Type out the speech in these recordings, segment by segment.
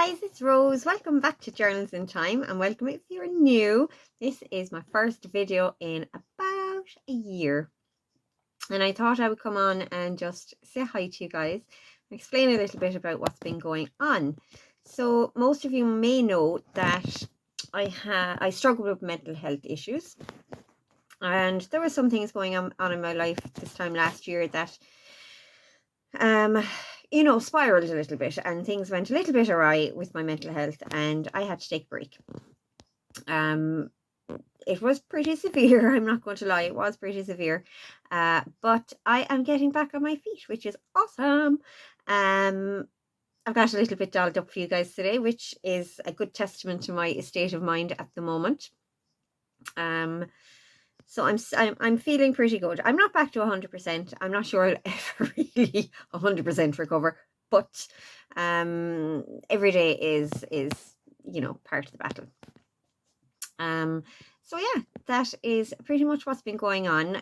guys, it's Rose. Welcome back to Journals in Time, and welcome if you're new. This is my first video in about a year, and I thought I would come on and just say hi to you guys and explain a little bit about what's been going on. So most of you may know that I struggled with mental health issues, and there were some things going on in my life this time last year that spiraled a little bit, and things went a little bit awry with my mental health, and I had to take a break. It was pretty severe. I'm not going to lie, it was pretty severe. But I am getting back on my feet, which is awesome. I've got a little bit dolled up for you guys today, which is a good testament to my state of mind at the moment. So I'm feeling pretty good. I'm not back to 100%. I'm not sure I'll ever really 100% recover, but every day is part of the battle. So yeah, that is pretty much what's been going on.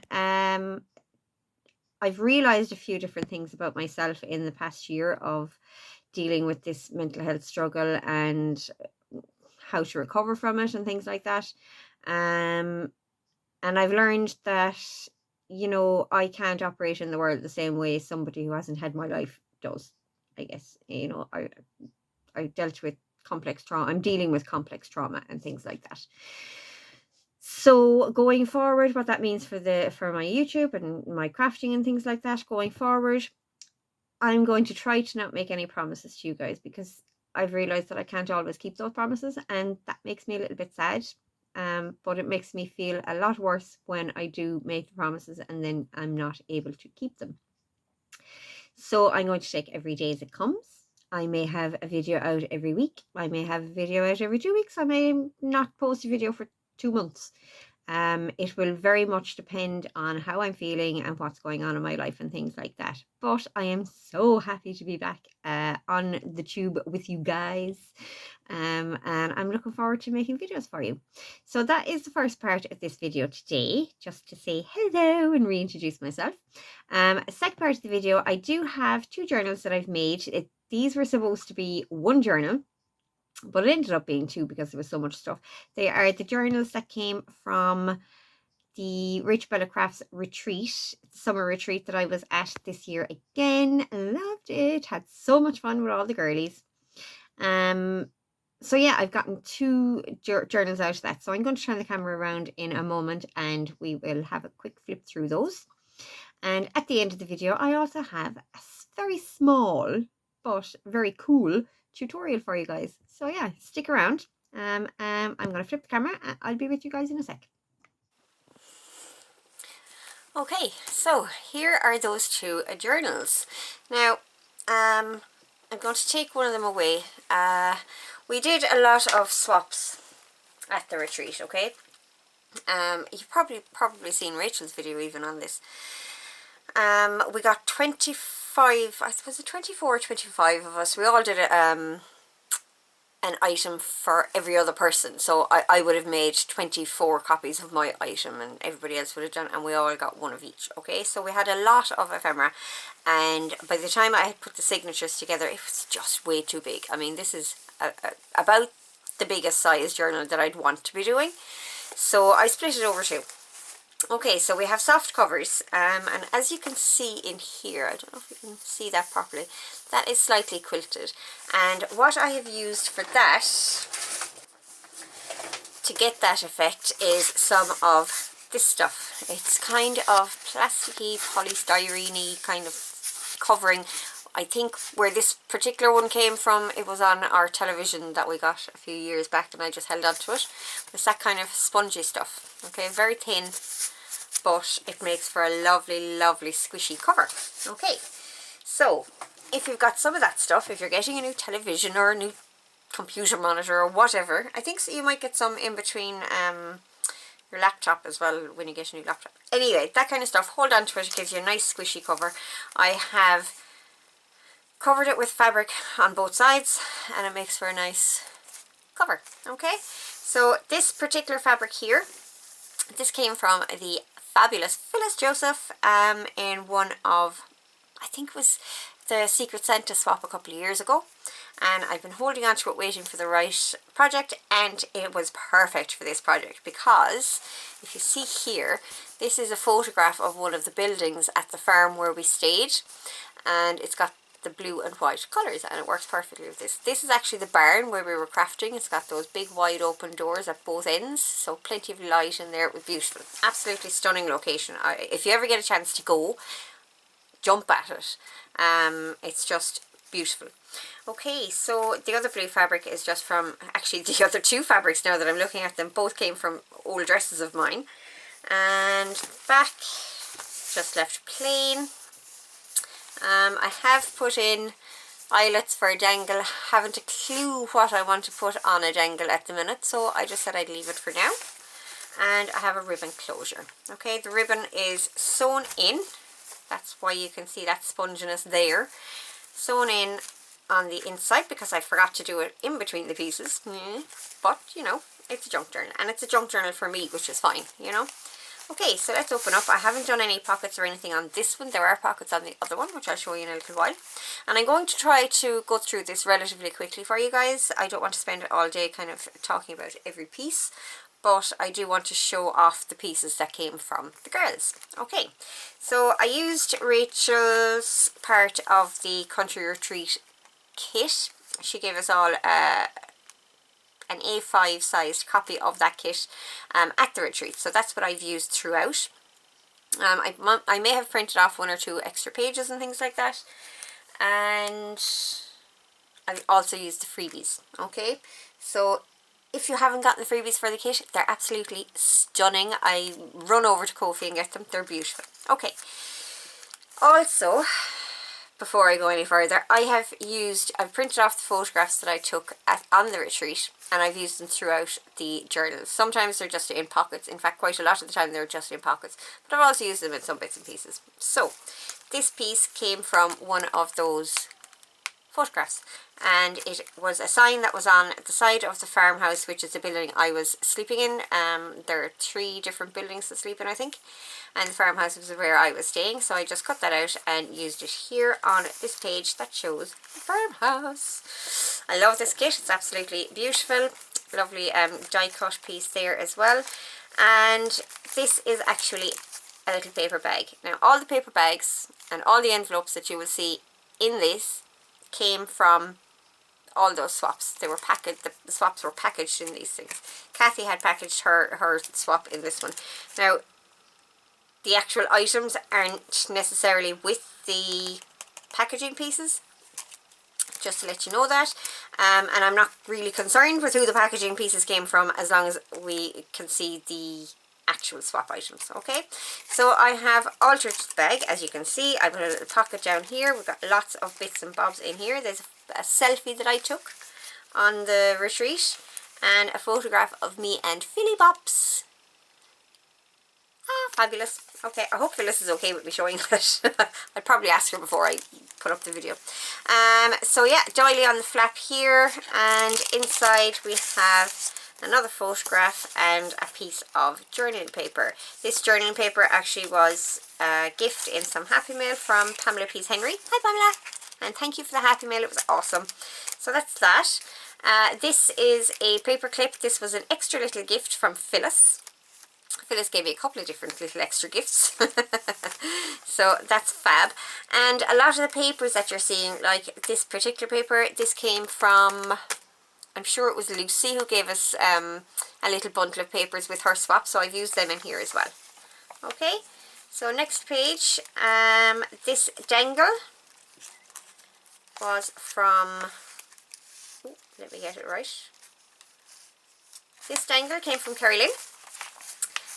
I've realized a few different things about myself in the past year of dealing with this mental health struggle and how to recover from it and things like that. And I've learned that, I can't operate in the world the same way somebody who hasn't had my life does, I guess. I dealt with complex trauma. I'm dealing with complex trauma and things like that. So going forward, what that means for my YouTube and my crafting and things like that going forward, I'm going to try to not make any promises to you guys, because I've realized that I can't always keep those promises, and that makes me a little bit sad. But it makes me feel a lot worse when I do make the promises and then I'm not able to keep them. So I'm going to take every day as it comes. I may have a video out every week. I may have a video out every 2 weeks. I may not post a video for 2 months. It will very much depend on how I'm feeling and what's going on in my life and things like that. But I am so happy to be back on the tube with you guys. And I'm looking forward to making videos for you. So that is the first part of this video today, just to say hello and reintroduce myself. Second part of the video, I do have 2 journals that I've made. These were supposed to be 1 journal, but it ended up being 2 because there was so much stuff. They are the journals that came from the Rachel Bella Crafts retreat, summer retreat that I was at this year again. Loved it. Had so much fun with all the girlies. So yeah, I've gotten 2 journals out of that. So I'm going to turn the camera around in a moment and we will have a quick flip through those. And at the end of the video, I also have a very small but very cool tutorial for you guys. So yeah, stick around. I'm going to flip the camera and I'll be with you guys in a sec. Okay, so here are those 2 journals. Now, I'm going to take one of them away. We did a lot of swaps at the retreat, okay? You've probably seen Rachel's video even on this. We got 25, I suppose it 24 or 25 of us. We all did an item for every other person. So I would have made 24 copies of my item and everybody else would have done, and we all got 1 of each. Okay, so we had a lot of ephemera, and by the time I had put the signatures together, it was just way too big. I mean, this is about the biggest size journal that I'd want to be doing. So I split it over 2. Okay, so we have soft covers, and as you can see in here, I don't know if you can see that properly, that is slightly quilted. And what I have used for that, to get that effect, is some of this stuff. It's kind of plasticky, polystyrene-y kind of covering. I think where this particular one came from, it was on our television that we got a few years back, and I just held on to it. It's that kind of spongy stuff. Okay, very thin, but it makes for a lovely, lovely squishy cover. Okay, so if you've got some of that stuff, if you're getting a new television or a new computer monitor or whatever, I think so you might get some in between your laptop as well when you get a new laptop. Anyway, that kind of stuff, hold on to it. It gives you a nice squishy cover. I have covered it with fabric on both sides and it makes for a nice cover. Okay, so this particular fabric here, this came from the fabulous Phyllis Joseph in one of, I think it was the Secret Santa swap a couple of years ago. and I've been holding on to it waiting for the right project, and it was perfect for this project because if you see here, this is a photograph of one of the buildings at the farm where we stayed, and it's got the blue and white colours and it works perfectly with this. This is actually the barn where we were crafting. It's got those big wide open doors at both ends, so plenty of light in there. It was beautiful. Absolutely stunning location. If you ever get a chance to go, jump at it. It's just beautiful. Okay, so the other blue fabric is just from, actually the other two fabrics now that I'm looking at them, both came from old dresses of mine. And back, just left plain. I have put in eyelets for a dangle. Haven't a clue what I want to put on a dangle at the minute, so I just said I'd leave it for now. And I have a ribbon closure. Okay, the ribbon is sewn in. That's why you can see that sponginess there. Sewn in on the inside because I forgot to do it in between the pieces. But, you know, it's a junk journal. And it's a junk journal for me, which is fine, you know. Okay, so let's open up. I haven't done any pockets or anything on this one. There are pockets on the other one, which I'll show you in a little while. And I'm going to try to go through this relatively quickly for you guys. I don't want to spend all day kind of talking about every piece, but I do want to show off the pieces that came from the girls. Okay, so I used Rachel's part of the Country Retreat kit. She gave us all an A5 sized copy of that kit at the retreat, so that's what I've used throughout. I may have printed off one or two extra pages and things like that, and I've also used the freebies. Okay, so if you haven't gotten the freebies for the kit, they're absolutely stunning. I run over to Ko-fi and get them. They're beautiful. Okay, also, before I go any further, I've printed off the photographs that I took on the retreat, and I've used them throughout the journals. Sometimes they're just in pockets. In fact, quite a lot of the time they're just in pockets, but I've also used them in some bits and pieces. So this piece came from one of those photographs, and it was a sign that was on the side of the farmhouse, which is the building I was sleeping in. There are 3 different buildings to sleep in, I think, and the farmhouse was where I was staying, so I just cut that out and used it here on this page that shows the farmhouse. I love this kit. It's absolutely beautiful. Lovely die cut piece there as well. And this is actually a little paper bag. Now, all the paper bags and all the envelopes that you will see in this came from all those swaps. They were packaged, the swaps were packaged in these things. Kathy had packaged her swap in this one. Now, the actual items aren't necessarily with the packaging pieces, just to let you know that. And I'm not really concerned with who the packaging pieces came from, as long as we can see the actual swap items. Okay, so I have altered the bag. As you can see, I put a little pocket down here. We've got lots of bits and bobs in here. There's a selfie that I took on the retreat, and a photograph of me and Philly Bops. Ah, fabulous. Okay, I hope Phyllis is okay with me showing that. I'd probably ask her before I put up the video. So yeah, doily on the flap here, and inside we have another photograph and a piece of journaling paper. This journaling paper actually was a gift in some Happy Mail from Pamela Pease Henry. Hi Pamela, and thank you for the Happy Mail, it was awesome. So that's that. This is a paper clip. This was an extra little gift from Phyllis. Phyllis gave me a couple of different little extra gifts. So that's fab. And a lot of the papers that you're seeing, like this particular paper, this came from, I'm sure it was Lucy who gave us a little bundle of papers with her swap, so I've used them in here as well. Okay, so next page, this dangle was from, ooh, let me get it right. This dangle came from Kerry Lynn.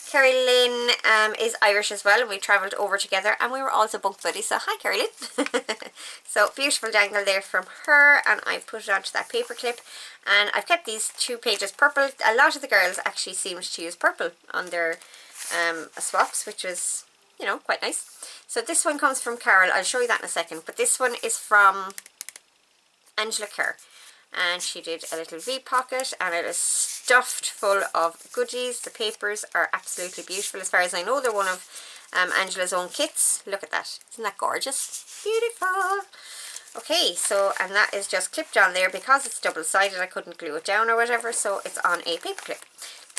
Kerry Lynn is Irish as well, and we travelled over together, and we were also bunk buddies, so hi Kerry Lynn. So beautiful dangle there from her, and I put it onto that paper clip, and I've kept these 2 pages purple. A lot of the girls actually seemed to use purple on their swaps, which was, you know, quite nice. So this one comes from Carol. I'll show you that in a second, but this one is from Angela Kerr. And she did a little V pocket, and it is stuffed full of goodies. The papers are absolutely beautiful. As far as I know, they're one of Angela's own kits. Look at that. Isn't that gorgeous? Beautiful. Okay, so, and that is just clipped on there because it's double-sided. I couldn't glue it down or whatever, so it's on a paper clip.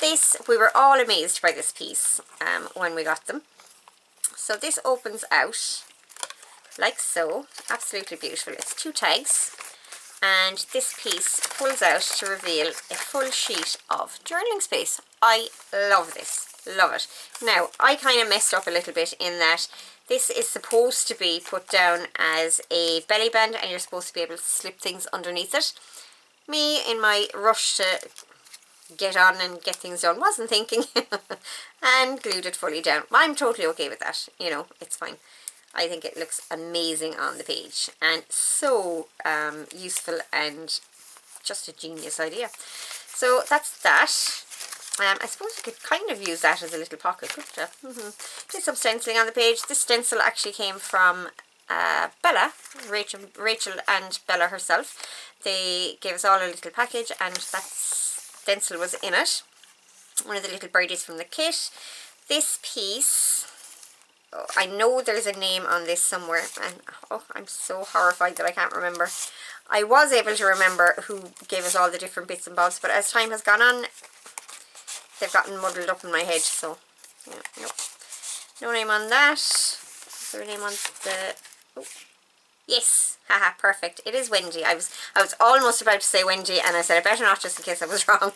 This, we were all amazed by this piece when we got them. So this opens out like so, absolutely beautiful. It's 2 tags, and this piece pulls out to reveal a full sheet of journaling space. I love this, love it. Now, I kind of messed up a little bit in that this is supposed to be put down as a belly band, and you're supposed to be able to slip things underneath it. Me, in my rush to get on and get things done, wasn't thinking and glued it fully down. I'm totally okay with that, you know, it's fine. I think it looks amazing on the page, and so useful, and just a genius idea. So that's that. I suppose you could kind of use that as a little pocket, couldn't you? Did some stenciling on the page. This stencil actually came from Bella, Rachel and Bella herself. They gave us all a little package, and that stencil was in it. One of the little birdies from the kit. This piece, oh, I know there's a name on this somewhere, and oh, I'm so horrified that I can't remember. I was able to remember who gave us all the different bits and bobs, but as time has gone on, they've gotten muddled up in my head, so yeah, nope. No name on that. Is there a name on the... Oh. Yes, haha, perfect. It is Wendy. I was almost about to say Wendy, and I said I better not, just in case I was wrong.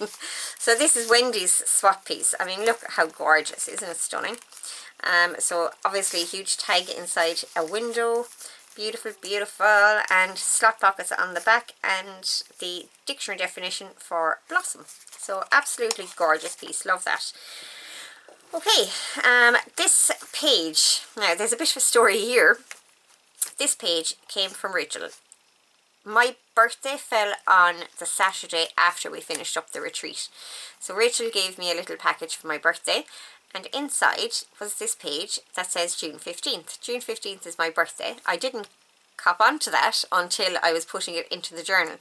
So this is Wendy's swap piece. I mean, look how gorgeous, isn't it stunning? So obviously a huge tag inside a window. Beautiful, beautiful, and slot pockets on the back, and the dictionary definition for blossom. So absolutely gorgeous piece, love that. Okay, this page, now there's a bit of a story here. This page came from Rachel. My birthday fell on the Saturday after we finished up the retreat. So Rachel gave me a little package for my birthday, and inside was this page that says June 15th. June 15th is my birthday. I didn't cop onto that until I was putting it into the journal,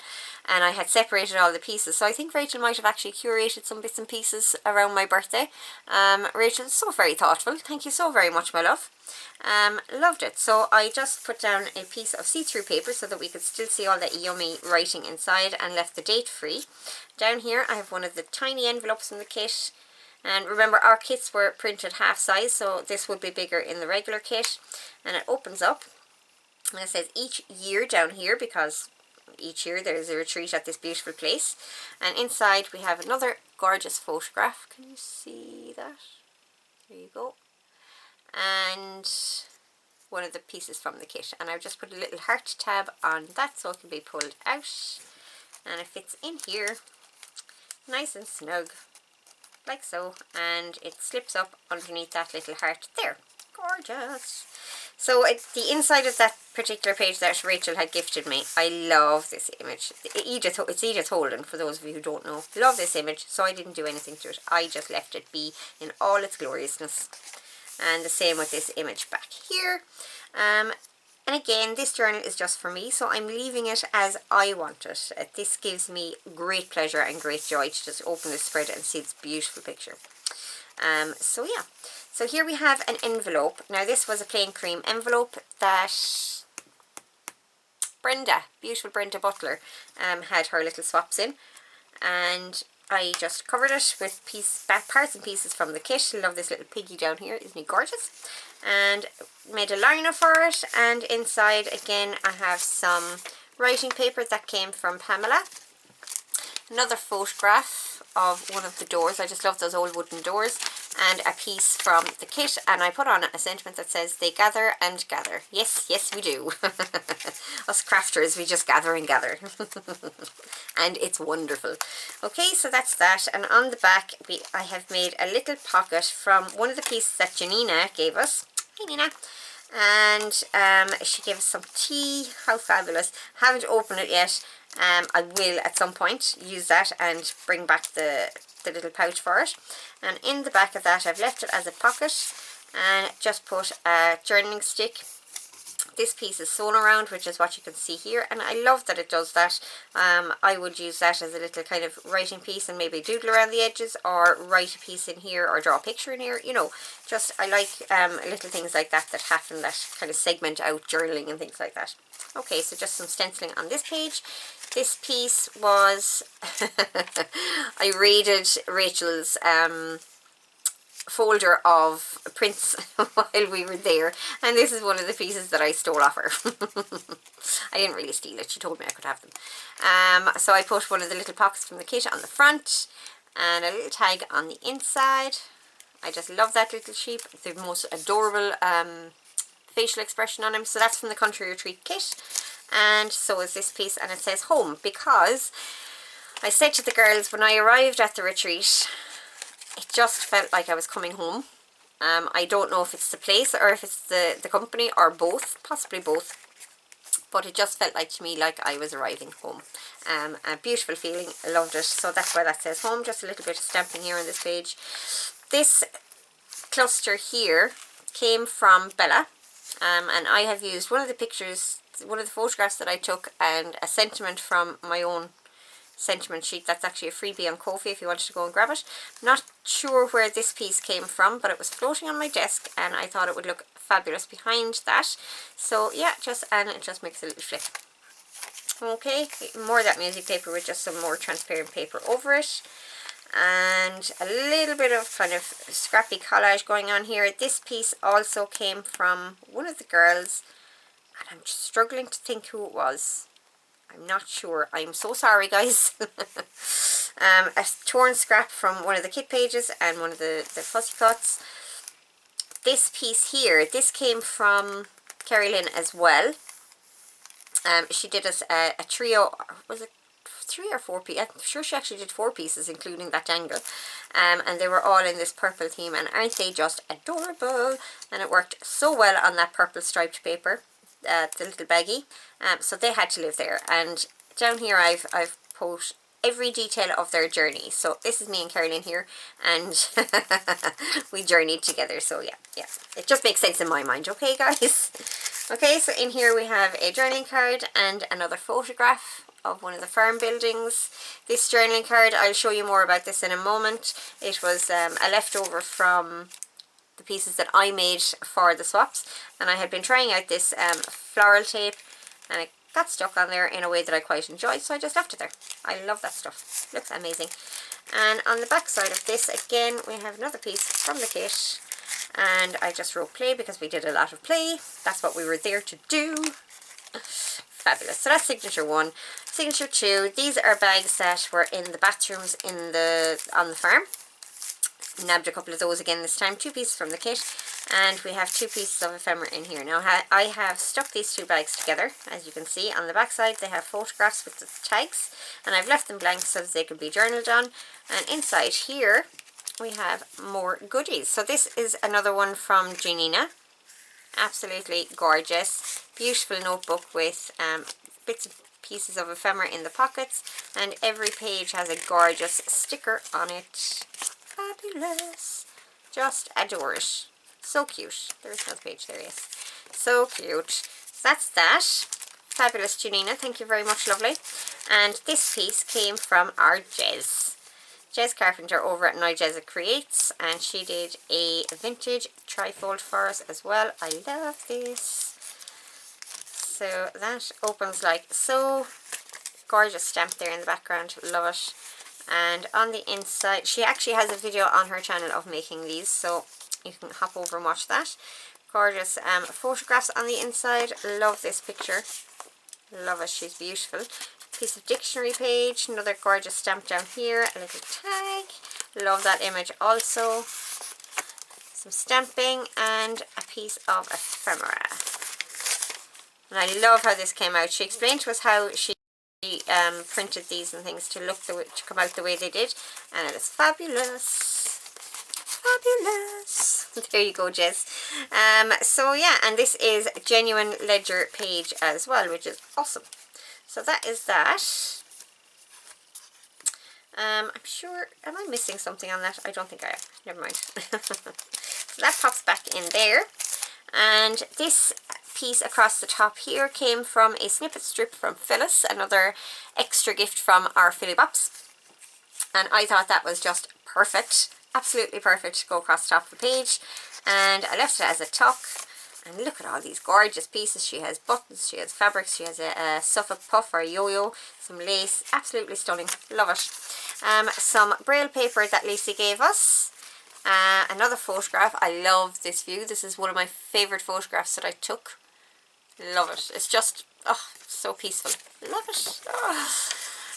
and I had separated all the pieces. So I think Rachel might have actually curated some bits and pieces around my birthday. Rachel, so very thoughtful. Thank you so very much, my love. Loved it. So I just put down a piece of see-through paper so that we could still see all that yummy writing inside, and left the date free. Down here I have one of the tiny envelopes from the kit, and remember our kits were printed half size, so this would be bigger in the regular kit. And it opens up, and it says each year down here, because each year there's a retreat at this beautiful place. And inside we have another gorgeous photograph. Can you see that? There you go. And one of the pieces from the kit, and I've just put a little heart tab on that so it can be pulled out, and it fits in here nice and snug like so, and it slips up underneath that little heart there. Gorgeous. So it's the inside of that particular page that Rachel had gifted me. I love this image. It's Edith Holden, for those of you who don't know. Love this image, so I didn't do anything to it. I just left it be in all its gloriousness. And the same with this image back here. And again, this journal is just for me, so I'm leaving it as I want it. This gives me great pleasure and great joy to just open this spread and see this beautiful picture. So yeah, so here we have an envelope. Now this was a plain cream envelope that Brenda, beautiful Brenda Butler, had her little swaps in, and I just covered it with parts and pieces from the kit. I love this little piggy down here, isn't he gorgeous? And made a liner for it, and inside again I have some writing paper that came from Pamela. Another photograph of one of the doors. I just love those old wooden doors. And a piece from the kit, and I put on it a sentiment that says, they gather and gather. Yes, yes we do. Us crafters, we just gather and gather. And it's wonderful. Okay, so that's that. And on the back I have made a little pocket from one of the pieces that Janina gave us. Hi Nina. And she gave us some tea. How fabulous. Haven't opened it yet. I will at some point use that and bring back the little pouch for it. And in the back of that I've left it as a pocket, and just put a journaling stick This piece is sewn around, which is what you can see here, and I love that it does that. I would use that as a little kind of writing piece and maybe doodle around the edges, or write a piece in here, or draw a picture in here, you know. Just, I like little things like that that happen, that kind of segment out journaling and things like that. Okay, so just some stenciling on this page. This piece was, I raided Rachel's folder of prints while we were there, and this is one of the pieces that I stole off her. I didn't really steal it, she told me I could have them. So I put one of the little pockets from the kit on the front, and a little tag on the inside. I just love that little sheep, the most adorable facial expression on him. So that's from the Country Retreat kit, and so is this piece, and it says home, because I said to the girls when I arrived at the retreat, it just felt like I was coming home. I don't know if it's the place or if it's the company, or both, possibly both, but it just felt like to me like I was arriving home. A beautiful feeling, I loved it. So that's why that says home. Just a little bit of stamping here on this page. This cluster here came from Bella, and I have used one of the pictures, one of the photographs that I took, and a sentiment from my own sentiment sheet. That's actually a freebie on Ko-fi if you wanted to go and grab it. Not sure where this piece came from, but it was floating on my desk, and I thought it would look fabulous behind that. So yeah, and it just makes a little flip. Okay, more of that music paper with just some more transparent paper over it, and a little bit of kind of scrappy collage going on here. This piece also came from one of the girls, and I'm just struggling to think who it was. I'm not sure. I'm so sorry, guys. A torn scrap from one of the kit pages and one of the fussy cuts. This piece here, this came from Kerry Lynn as well. She did us a trio, was it 3 or 4 pieces? I'm sure she actually did 4 pieces, including that dangle. And they were all in this purple theme, and aren't they just adorable? And it worked so well on that purple striped paper. The little baggie, so they had to live there. And down here I've put every detail of their journey. So this is me and Carolyn here, and we journeyed together. So yeah, it just makes sense in my mind. Okay, guys. Okay, so in here we have a journaling card and another photograph of one of the farm buildings. This journaling card, I'll show you more about this in a moment. It was a leftover from the pieces that I made for the swaps, and I had been trying out this floral tape, and it got stuck on there in a way that I quite enjoyed, so I just left it there. I love that stuff, looks amazing. And on the back side of this, again, we have another piece from the kit, and I just wrote play because we did a lot of play. That's what we were there to do. Fabulous. So that's signature 1. Signature 2, these are bags that were in the bathrooms on the farm. Nabbed a couple of those again this time, 2 pieces from the kit, and we have 2 pieces of ephemera in here. Now I have stuck these 2 bags together. As you can see on the back side they have photographs with the tags, and I've left them blank so that they can be journaled on. And inside here we have more goodies. So this is another one from Janina. Absolutely gorgeous, beautiful notebook with bits and pieces of ephemera in the pockets, and every page has a gorgeous sticker on it. Fabulous. Just adore it. So cute. There's another page there, yes. So cute. So that's that. Fabulous, Janina. Thank you very much, lovely. And this piece came from our Jez. Jez Carpenter over at Nigeza Creates, and she did a vintage trifold for us as well. I love this. So that opens like so. Gorgeous stamp there in the background. Love it. And on the inside, she actually has a video on her channel of making these, so you can hop over and watch that. Gorgeous photographs on the inside. Love this picture. Love it. She's beautiful. Piece of dictionary page. Another gorgeous stamp down here. A little tag. Love that image also. Some stamping and a piece of ephemera. And I love how this came out. She explained to us how she printed these and things to come out the way they did, and it is fabulous. Fabulous. There you go, Jez. So yeah, and this is a genuine ledger page as well, which is awesome. So that is that. I'm sure, am I missing something on that? I don't think I am. Never mind. So that pops back in there. And this piece across the top here came from a snippet strip from Phyllis, another extra gift from our Philly Bops. And I thought that was just perfect, absolutely perfect to go across the top of the page. And I left it as a tuck. And look at all these gorgeous pieces. She has buttons, she has fabrics, she has a Suffolk puff or a yo-yo, some lace, absolutely stunning, love it. Some braille paper that Lisa gave us. Another photograph. I love this view. This is one of my favourite photographs that I took. Love it. It's just, oh, so peaceful. Love it. Oh.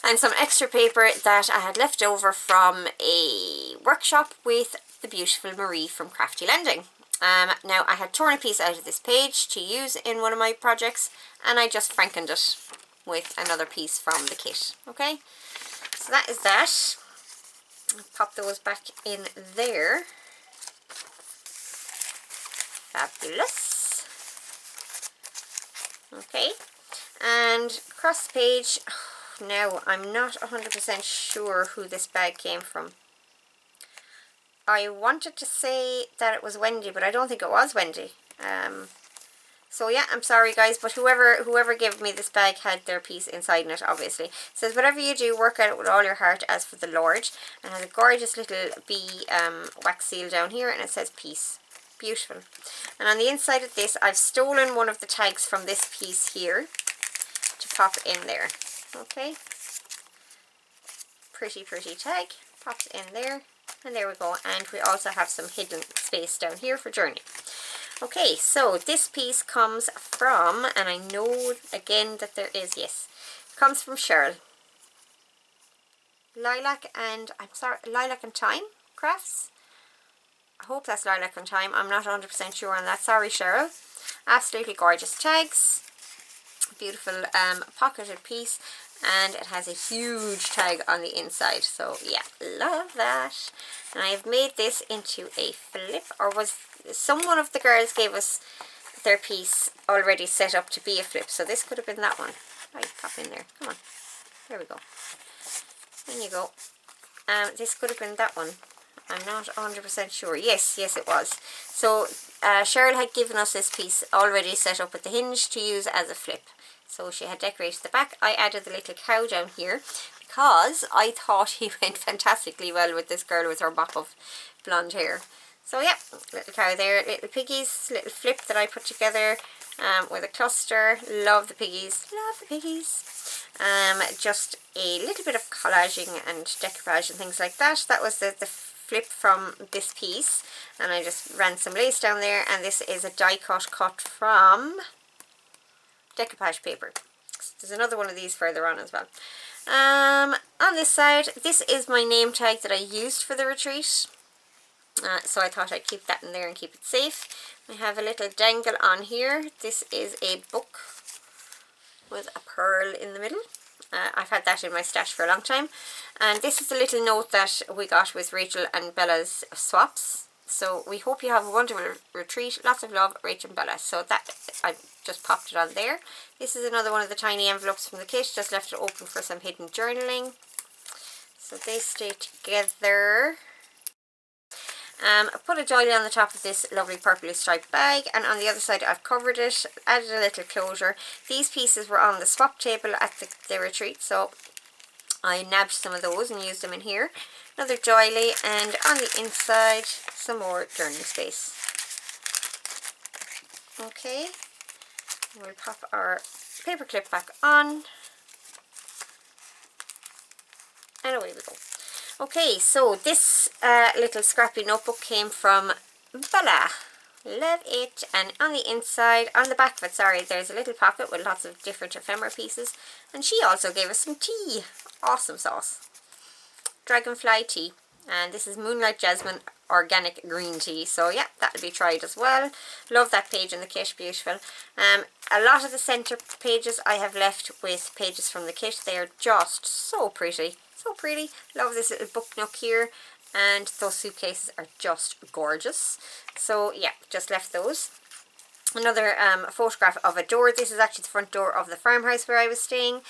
And some extra paper that I had left over from a workshop with the beautiful Marie from Crafty Lending. Now I had torn a piece out of this page to use in one of my projects, and I just frankened it with another piece from the kit. Okay, so that is that. I'll pop those back in there. Fabulous. Okay, and across the page, now I'm not 100% sure who this bag came from. I wanted to say that it was Wendy, but I don't think it was Wendy. So yeah, I'm sorry guys, but whoever gave me this bag had their piece inside in it, obviously. It says, whatever you do, work at it with all your heart as for the Lord. And it has a gorgeous little bee wax seal down here, and it says peace. Beautiful. And on the inside of this, I've stolen one of the tags from this piece here to pop in there. Okay. Pretty tag. Pops in there. And there we go. And we also have some hidden space down here for journey. Okay, so this piece comes from, and I know again that there is, yes, comes from Cheryl. Lilac and Thyme Crafts. I hope that's Lilac and Thyme. I'm not 100% sure on that. Sorry, Cheryl. Absolutely gorgeous tags. Beautiful pocketed piece. And it has a huge tag on the inside. So yeah, love that. And I have made this into a flip, or was someone of the girls gave us their piece already set up to be a flip. So this could have been that one. Right, pop in there. Come on. There we go. In you go. This could have been that one. I'm not 100% sure. Yes, it was. So Cheryl had given us this piece already set up with the hinge to use as a flip. So she had decorated the back. I added the little cow down here because I thought he went fantastically well with this girl with her mop of blonde hair. So yeah, little cow there, little piggies, little flip that I put together with a cluster. Love the piggies, love the piggies. Just a little bit of collaging and decoupage and things like that. That was the flip from this piece, and I just ran some lace down there, and this is a die cut from decoupage paper. There's another one of these further on as well. On this side, this is my name tag that I used for the retreat. So I thought I'd keep that in there and keep it safe. I have a little dangle on here. This is a book with a pearl in the middle. I've had that in my stash for a long time. And this is a little note that we got with Rachel and Bella's swaps. So we hope you have a wonderful retreat. Lots of love, Rachel and Bella. So that, I just popped it on there. This is another one of the tiny envelopes from the kit. Just left it open for some hidden journaling. So they stay together. I put a doily on the top of this lovely purpley striped bag, and on the other side I've covered it, added a little closure. These pieces were on the swap table at the retreat, so I nabbed some of those and used them in here. Another doily, and on the inside some more journaling space. Okay, we'll pop our paper clip back on, and away we go. Okay, so this little scrappy notebook came from Bella. Love it. And on the inside, on the back of it, sorry, there's a little pocket with lots of different ephemera pieces. And she also gave us some tea. Awesome sauce. Dragonfly tea. And this is Moonlight Jasmine organic green tea. So yeah, that'll be tried as well. Love that page in the kit, beautiful. A lot of the centre pages I have left with pages from the kit. They are just so pretty. So pretty. Love this little book nook here, and those suitcases are just gorgeous. So yeah, just left those. Another photograph of a door. This is actually the front door of the farmhouse where I was staying,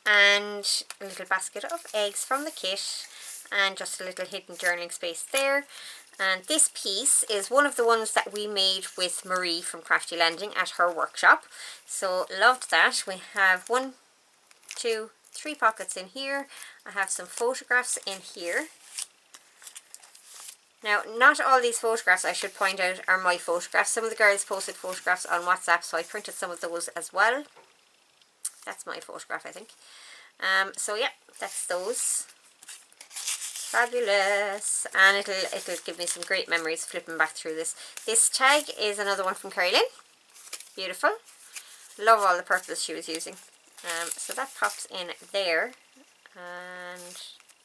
and a little basket of eggs from the kit, and just a little hidden journaling space there. And this piece is one of the ones that we made with Marie from Crafty Lending at her workshop. So loved that. We have 1, 2, 3 pockets in here. I have some photographs in here. Now, not all these photographs, I should point out, are my photographs. Some of the girls posted photographs on WhatsApp, so I printed some of those as well. That's my photograph, I think. So yeah, that's those. Fabulous. And it'll give me some great memories flipping back through this. This tag is another one from Carrie Lynn. Beautiful. Love all the purples she was using. So that pops in there. And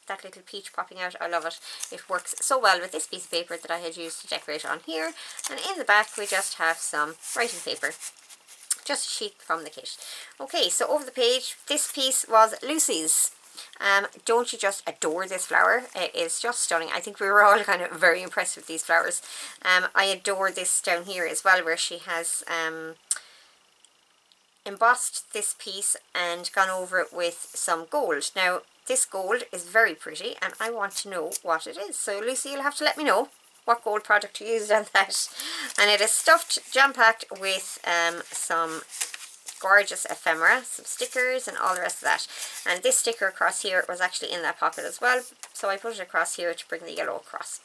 that little peach popping out, I love it. It works so well with this piece of paper that I had used to decorate on here. And in the back we just have some writing paper. Just a sheet from the kit. Okay, so over the page, this piece was Lucy's. Don't you just adore this flower? It is just stunning. I think we were all kind of very impressed with these flowers. I adore this down here as well, where she has embossed this piece and gone over it with some gold. Now, this gold is very pretty, and I want to know what it is. So, Lucy, you'll have to let me know what gold product you used on that. And it is stuffed, jam-packed with some gorgeous ephemera, some stickers and all the rest of that. And this sticker across here was actually in that pocket as well, so I put it across here to bring the yellow across.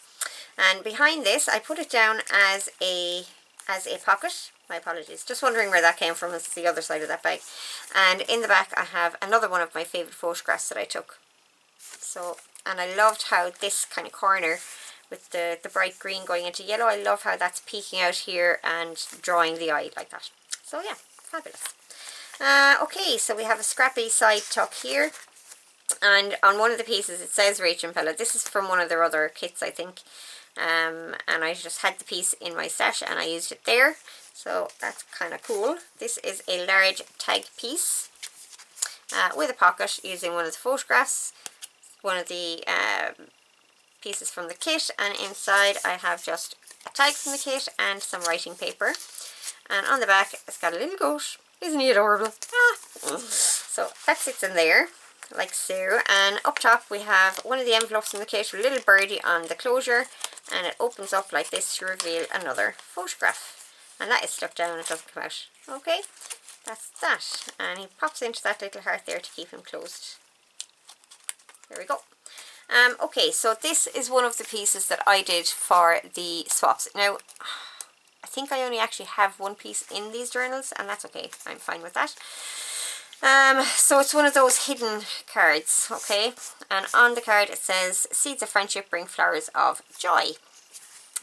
And behind this I put it down as a pocket. My apologies, just wondering where that came from. It's the other side of that bag. And in the back I have another one of my favourite photographs that I took. So, and I loved how this kind of corner with the bright green going into yellow, I love how that's peeking out here and drawing the eye like that. So yeah, fabulous. Okay, so we have a scrappy side tuck here, and on one of the pieces it says Rachel Pella. This is from one of their other kits, I think, and I just had the piece in my stash and I used it there, so that's kind of cool. This is a large tag piece with a pocket using one of the photographs, one of the pieces from the kit, and inside I have just a tag from the kit and some writing paper, and on the back it's got a little goat. Isn't he adorable? So that sits in there like so, and up top we have one of the envelopes in the kit with a little birdie on the closure, and it opens up like this to reveal another photograph, and that is stuck down, it doesn't come out. Okay, that's that, and he pops into that little heart there to keep him closed. There we go. Okay, so this is one of the pieces that I did for the swaps. Now, I think I only actually have one piece in these journals, and that's okay. I'm fine with that. So it's one of those hidden cards, okay? And on the card it says, "Seeds of friendship bring flowers of joy."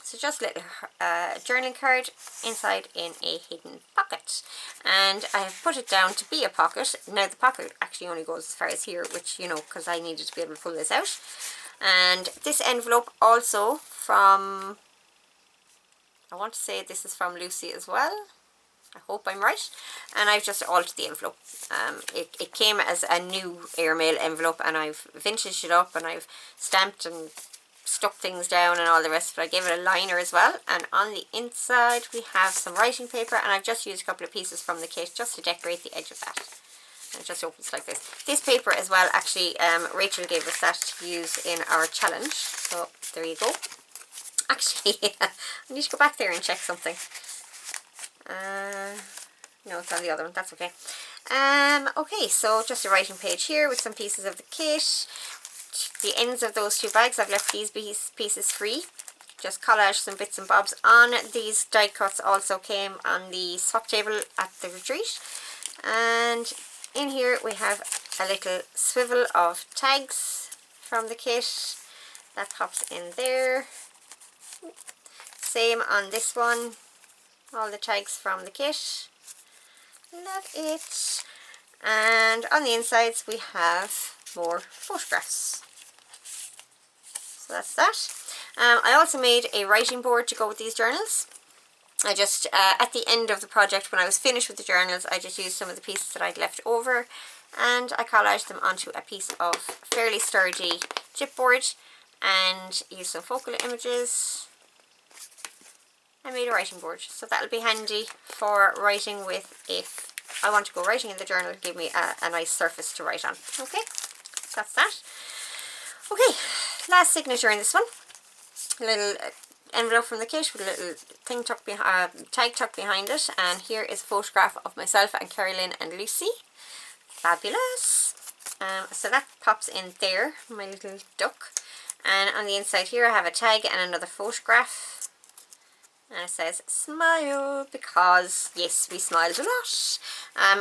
So just a little journaling card inside in a hidden pocket. And I have put it down to be a pocket. Now the pocket actually only goes as far as here, which, you know, because I needed to be able to pull this out. And this envelope also from, I want to say this is from Lucy as well. I hope I'm right. And I've just altered the envelope. It came as a new airmail envelope, and I've vintaged it up and I've stamped and stuck things down and all the rest, but I gave it a liner as well. And on the inside we have some writing paper, and I've just used a couple of pieces from the kit just to decorate the edge of that. And it just opens like this. This paper as well, actually, Rachel gave us that to use in our challenge. So there you go. Actually, I need to go back there and check something. No, it's on the other one. That's okay. Okay, so just a writing page here with some pieces of the kit. The ends of those two bags, I've left these pieces free. Just collage some bits and bobs on. These die cuts also came on the swap table at the retreat. And in here we have a little swivel of tags from the kit. That pops in there. Same on this one. All the tags from the kit. Love it. And on the insides we have more photographs. So that's that. I also made a writing board to go with these journals. I just, at the end of the project, when I was finished with the journals, I just used some of the pieces that I'd left over, and I collaged them onto a piece of fairly sturdy chipboard and used some focal images. I made a writing board, so that'll be handy for writing with if I want to go writing in the journal. Give me a nice surface to write on. Okay, that's that. Okay, last signature in this one. A little envelope from the kit with a little thing tucked tag tucked behind it, and here is a photograph of myself and Carolyn and Lucy. Fabulous. So that pops in there, my little duck. And on the inside here I have a tag and another photograph. And it says smile, because yes, we smiled a lot.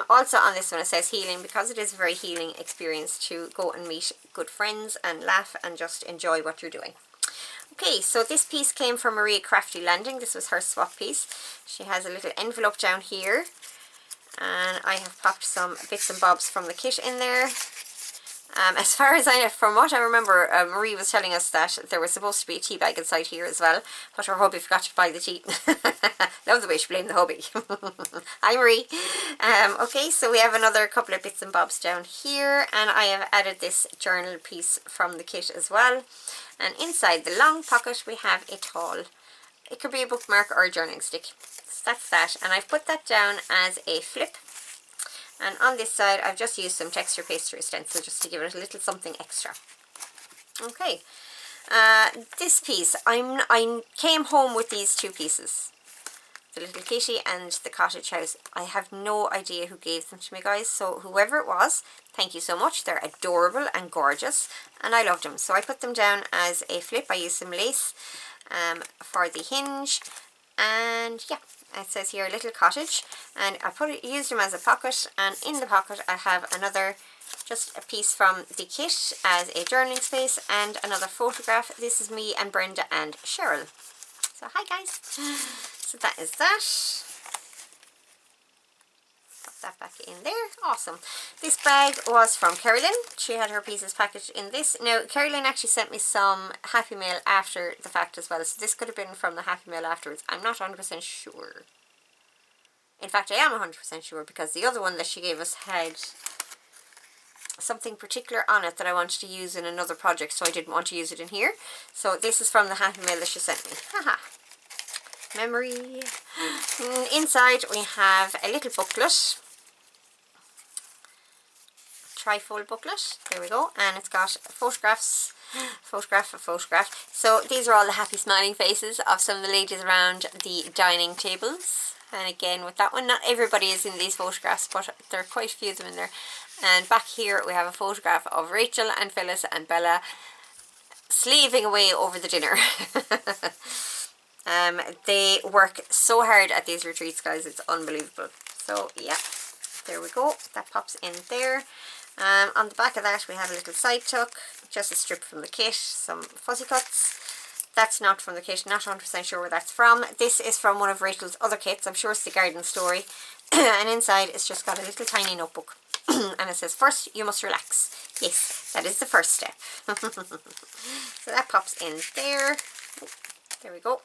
Also on this one it says healing, because it is a very healing experience to go and meet good friends and laugh and just enjoy what you're doing. Okay, so this piece came from Maria Crafty Landing. This was her swap piece. She has a little envelope down here, and I have popped some bits and bobs from the kit in there. As far as I know, from what I remember, Marie was telling us that there was supposed to be a tea bag inside here as well, but her hubby forgot to buy the tea. Love the way she blamed the hubby. Hi Marie. Okay, so we have another couple of bits and bobs down here, and I have added this journal piece from the kit as well. And inside the long pocket we have a tall, it could be a bookmark or a journaling stick. So that's that, and I've put that down as a flip. And on this side I've just used some texture paste or stencil just to give it a little something extra. Okay, this piece, I came home with these two pieces, the little kitty and the cottage house. I have no idea who gave them to me, guys, so whoever it was, thank you so much. They're adorable and gorgeous, and I loved them. So I put them down as a flip. I used some lace for the hinge, and yeah, it says here little cottage, and I used them as a pocket, and in the pocket I have another, just a piece from the kit as a journaling space, and another photograph. This is me and Brenda and Cheryl. So hi guys. So that is that. Put that back in there. Awesome. This bag was from Carolyn. She had her pieces packaged in this. Now Carolyn actually sent me some Happy Mail after the fact as well, so this could have been from the Happy Mail afterwards. I'm not 100% sure. In fact, I am 100% sure, because the other one that she gave us had something particular on it that I wanted to use in another project, so I didn't want to use it in here. So this is from the Happy Mail that she sent me. Haha. Memory. Inside we have a little booklet, trifold booklet, there we go, and it's got photographs, photograph. So these are all the happy smiling faces of some of the ladies around the dining tables. And again with that one, not everybody is in these photographs, but there are quite a few of them in there. And back here we have a photograph of Rachel and Phyllis and Bella slaving away over the dinner. They work so hard at these retreats, guys, it's unbelievable. So yeah, there we go, that pops in there. On the back of that we have a little side tuck, just a strip from the kit, some fuzzy cuts. That's not from the kit, not 100% sure where that's from. This is from one of Rachel's other kits, I'm sure it's the Garden Story. And inside it's just got a little tiny notebook. And it says, first you must relax. Yes, that is the first step. So that pops in there. There we go.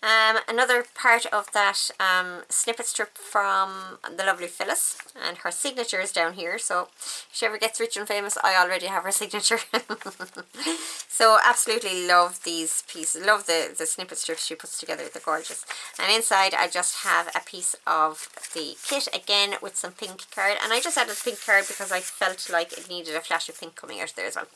Another part of that snippet strip from the lovely Phyllis, and her signature is down here, so if she ever gets rich and famous, I already have her signature. So absolutely love these pieces, love the snippet strips she puts together, they're gorgeous. And inside I just have a piece of the kit, again with some pink card, and I just added pink card because I felt like it needed a flash of pink coming out of there as well.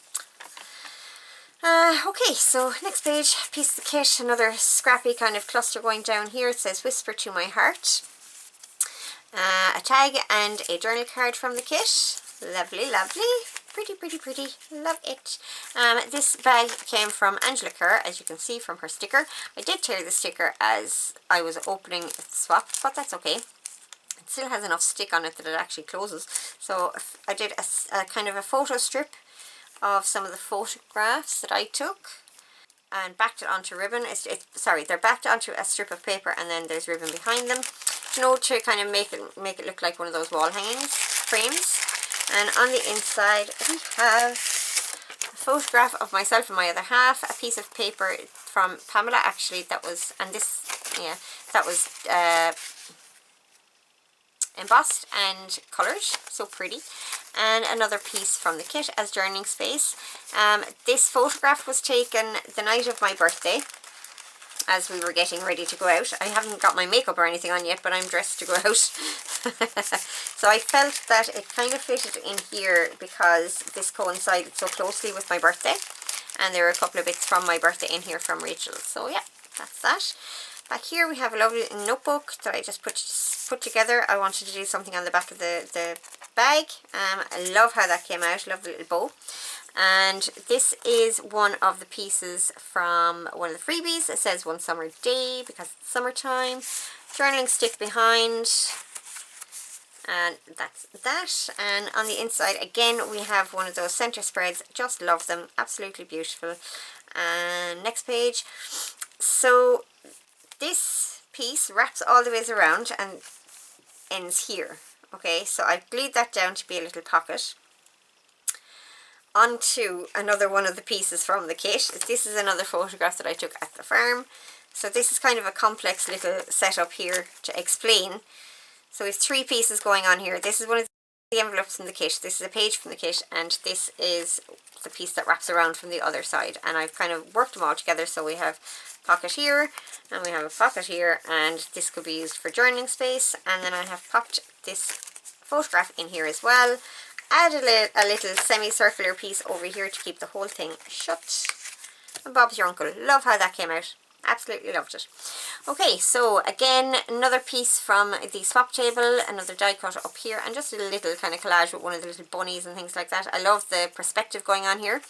Okay, so next page, piece of the kit, another scrappy kind of cluster going down here. It says Whisper to My Heart. A tag and a journal card from the kit. Lovely, lovely. Pretty, pretty, pretty. Love it. This bag came from Angela Kerr, as you can see from her sticker. I did tear the sticker as I was opening the swap, but that's okay. It still has enough stick on it that it actually closes. So I did a kind of a photo strip of some of the photographs that I took and backed it onto ribbon. Sorry, they're backed onto a strip of paper and then there's ribbon behind them, you know, to kind of make it look like one of those wall hangings frames. And on the inside we have a photograph of myself and my other half, a piece of paper from Pamela actually, that was, and this, yeah, that was embossed and coloured, so pretty. And another piece from the kit as journaling space. This photograph was taken the night of my birthday as we were getting ready to go out. I haven't got my makeup or anything on yet, but I'm dressed to go out. So I felt that it kind of fitted in here because this coincided so closely with my birthday, and there are a couple of bits from my birthday in here from Rachel. So yeah, that's that. Back here we have a lovely little notebook that I just put together. I wanted to do something on the back of the bag. I love how that came out. Love the little bow. And this is one of the pieces from one of the freebies. It says one summer day because it's summertime. Journaling stick behind. And that's that. And on the inside again we have one of those center spreads. Just love them. Absolutely beautiful. And next page. So this piece wraps all the ways around and ends here. Okay, so I've glued that down to be a little pocket. Onto another one of the pieces from the kit. This is another photograph that I took at the farm. So this is kind of a complex little setup here to explain. So we have 3 pieces going on here. This is one of the envelopes from the kit. This is a page from the kit, and this is the piece that wraps around from the other side. And I've kind of worked them all together. So we have pocket here, and we have a pocket here, and this could be used for journaling space. And then I have popped this photograph in here as well. Added a little semicircular piece over here to keep the whole thing shut. And Bob's your uncle. Love how that came out. Absolutely loved it. Okay, so again, another piece from the swap table, another die cut up here, and just a little kind of collage with one of the little bunnies and things like that. I love the perspective going on here.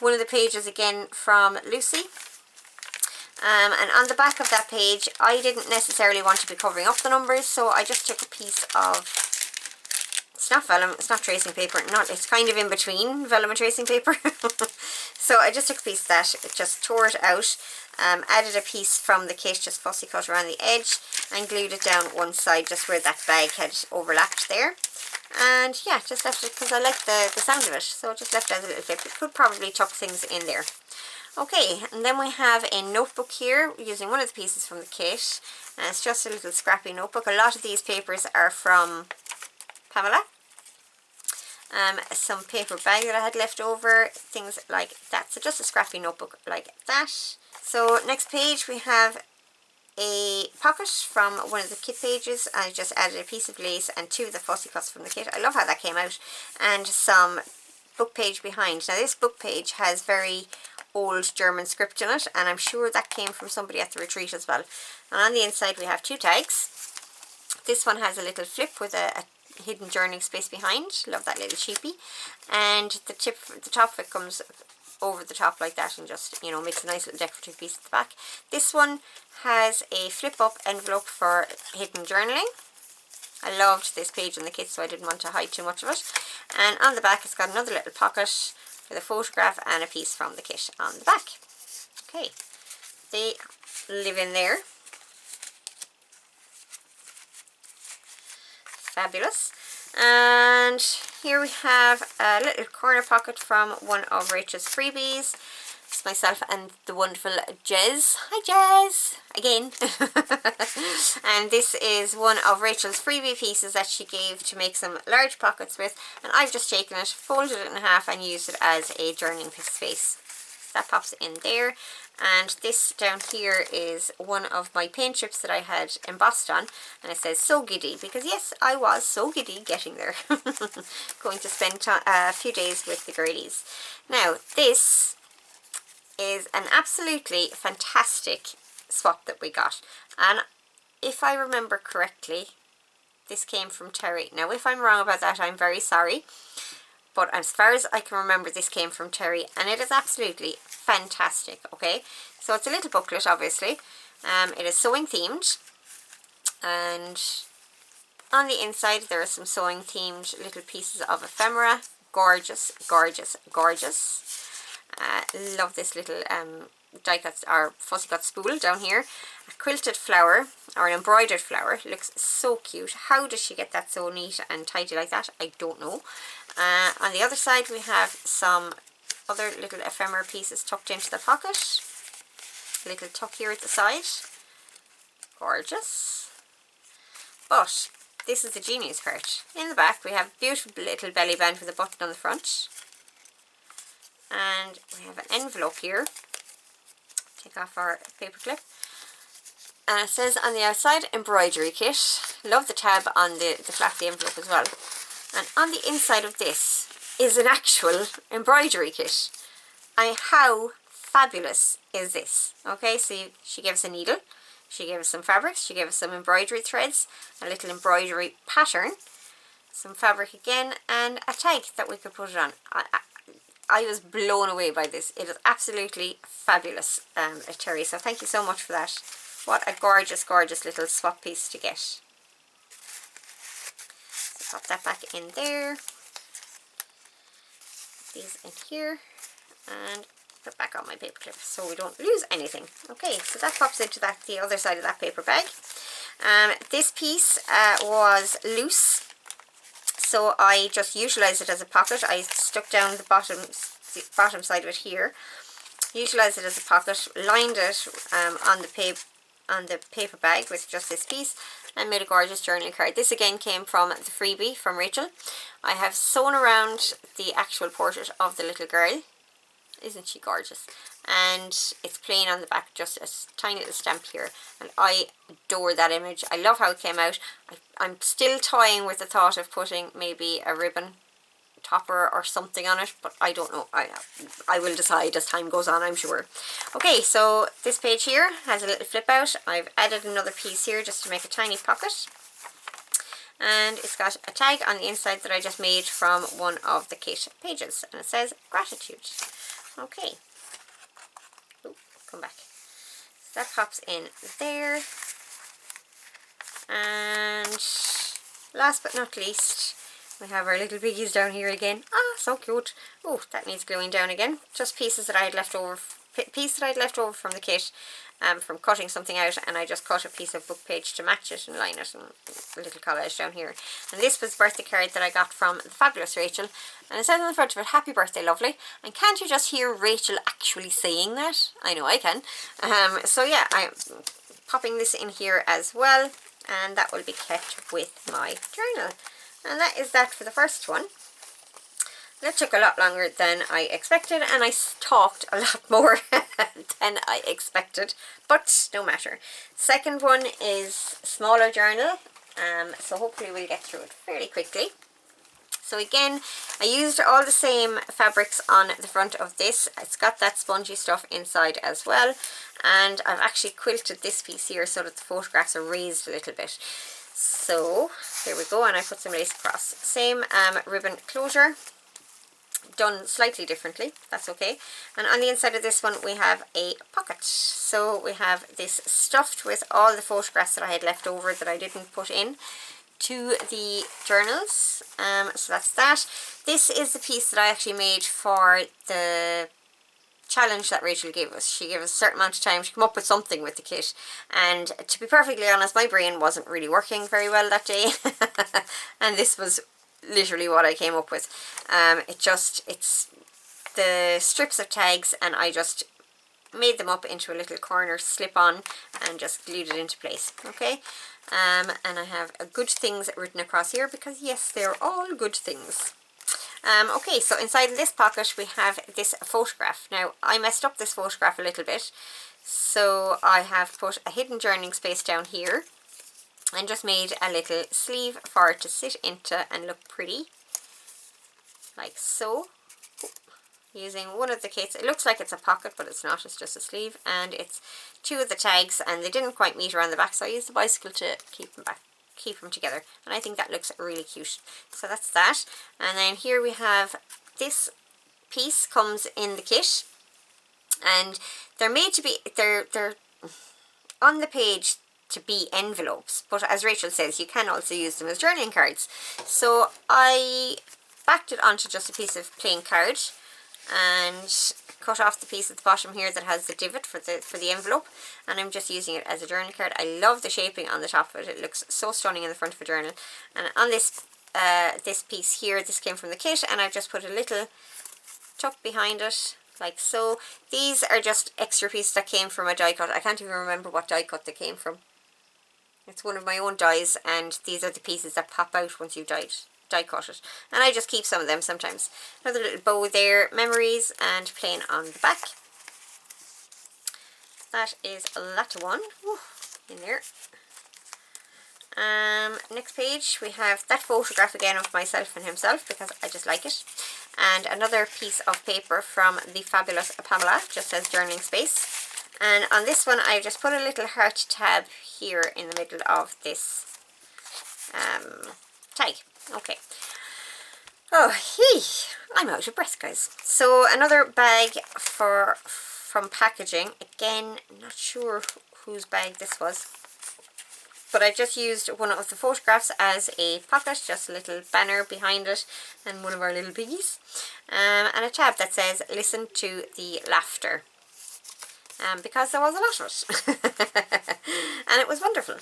One of the pages again from Lucy. And on the back of that page, I didn't necessarily want to be covering up the numbers, so I just took a piece of, it's not vellum, it's not tracing paper, it's kind of in between vellum and tracing paper. So I just took a piece of that, just tore it out, added a piece from the kit, just fussy cut around the edge, and glued it down one side just where that bag had overlapped there. And yeah, just left it because I like the sound of it, so just left it as a little clip. It could probably tuck things in there. Okay, and then we have a notebook here using one of the pieces from the kit, and it's just a little scrappy notebook. A lot of these papers are from Pamela. Some paper bag that I had left over, things like that. So just a scrappy notebook like that. So next page we have a pocket from one of the kit pages. I just added a piece of lace and 2 of the fussy cuts from the kit. I love how that came out. And some book page behind. Now this book page has very old German script in it, and I'm sure that came from somebody at the retreat as well. And on the inside we have 2 tags. This one has a little flip with a hidden journaling space behind. Love that little cheapie. And the top of it comes over the top like that and just, you know, makes a nice little decorative piece at the back. This one has a flip up envelope for hidden journaling. I loved this page in the kit, so I didn't want to hide too much of it. And on the back it's got another little pocket with a photograph and a piece from the kit on the back. Okay, they live in there. Fabulous. And here we have a little corner pocket from one of Rachel's freebies. It's myself and the wonderful Jez. Hi Jez! Again. And this is one of Rachel's freebie pieces that she gave to make some large pockets with. And I've just taken it, folded it in half and used it as a journaling space. That pops in there. And this down here is one of my paint chips that I had embossed on, and it says so giddy, because yes, I was so giddy getting there. Going to spend a few days with the girlies. Now this is an absolutely fantastic swap that we got, and if I remember correctly, this came from Terry. Now if I'm wrong about that, I'm very sorry. But as far as I can remember, this came from Terry, and it is absolutely fantastic. Okay, so it's a little booklet, obviously. It is sewing themed, and on the inside there are some sewing themed little pieces of ephemera. Gorgeous, gorgeous, gorgeous. Love this little die cut or fussy cut spool down here. A quilted flower or an embroidered flower. It looks so cute. How does she get that so neat and tidy like that? I don't know. On the other side we have some other little ephemera pieces tucked into the pocket. A little tuck here at the side. Gorgeous. But this is the genius part. In the back we have a beautiful little belly band with a button on the front. And we have an envelope here. Take off our paper clip. And it says on the outside, embroidery kit. Love the tab on the flap of the envelope as well. And on the inside of this is an actual embroidery kit. How fabulous is this? Okay, so she gave us a needle, she gave us some fabrics, she gave us some embroidery threads, a little embroidery pattern, some fabric again, and a tag that we could put it on. I was blown away by this. It is absolutely fabulous, Terry. So thank you so much for that. What a gorgeous, gorgeous little swap piece to get. So pop that back in there. Put these in here. And put back on my paper clip so we don't lose anything. Okay, so that pops into the other side of that paper bag. This piece was loose, so I just utilised it as a pocket. I stuck down the bottom side of it here, utilised it as a pocket, lined it on the paper bag with just this piece, and made a gorgeous journaling card. This again came from the freebie from Rachel. I have sewn around the actual portrait of the little girl. Isn't she gorgeous? And it's plain on the back, just a tiny little stamp here, and I adore that image. I love how it came out. I'm still toying with the thought of putting maybe a ribbon topper or something on it, but I don't know. I will decide as time goes on, I'm sure. Okay, so this page here has a little flip out. I've added another piece here just to make a tiny pocket, and it's got a tag on the inside that I just made from one of the kit pages, and it says gratitude. Okay, oh, come back. So that pops in there, and last but not least, we have our little biggies down here again. Ah, so cute. Oh, that needs gluing down again. Just pieces that I had left over, from the kit, from cutting something out, and I just cut a piece of book page to match it and line it, and a little collage down here. And this was the birthday card that I got from the fabulous Rachel, and it says on the front of it, "Happy birthday, lovely." And can't you just hear Rachel actually saying that? I know I can. So yeah, I'm popping this in here as well, and that will be kept with my journal. And that is that for the first one. That took a lot longer than I expected, and I talked a lot more than I expected, but no matter. Second one is a smaller journal, so hopefully we'll get through it fairly quickly. So again, I used all the same fabrics on the front of this. It's got that spongy stuff inside as well, and I've actually quilted this piece here so that the photographs are raised a little bit. So there we go, and I put some lace across. Same ribbon closure, done slightly differently, that's okay. And on the inside of this one we have a pocket. So we have this stuffed with all the photographs that I had left over that I didn't put in to the journals. So that's that. This is the piece that I actually made for the challenge that Rachel gave us. She gave us a certain amount of time to come up with something with the kit, and to be perfectly honest, my brain wasn't really working very well that day and this was literally what I came up with. It's the strips of tags, and I just made them up into a little corner slip-on and just glued it into place. Okay, and I have good things written across here because yes, they're all good things. Okay, so inside this pocket we have this photograph. Now I messed up this photograph a little bit, so I have put a hidden journaling space down here and just made a little sleeve for it to sit into and look pretty, like so, using one of the kits. It looks like it's a pocket, but it's not, it's just a sleeve, and it's two of the tags, and they didn't quite meet around the back, so I used the bicycle to keep them together, and I think that looks really cute. So that's that. And then here we have this piece comes in the kit, and they're made to be, they're on the page to be envelopes, but as Rachel says, you can also use them as journaling cards. So I backed it onto just a piece of plain card and cut off the piece at the bottom here that has the divot for the envelope, and I'm just using it as a journal card. I love the shaping on the top of it. It looks so stunning in the front of a journal. And on this this piece here, this came from the kit, and I've just put a little tuck behind it like so. These are just extra pieces that came from a die cut. I can't even remember what die cut they came from. It's one of my own dies, and these are the pieces that pop out once you've die cut it, and I just keep some of them sometimes. Another little bow there, memories, and plain on the back. That is a lot of one. Whew, in there. Next page we have that photograph again of myself and himself because I just like it. and another piece of paper from the fabulous Pamela, just says journaling space. And on this one I've just put a little heart tab here in the middle of this tag. Okay. Oh, I'm out of breath, guys. So another bag from packaging. Again, not sure whose bag this was, but I just used one of the photographs as a pocket, just a little banner behind it, and one of our little piggies, and a tab that says "Listen to the laughter," because there was a lot of it, and it was wonderful.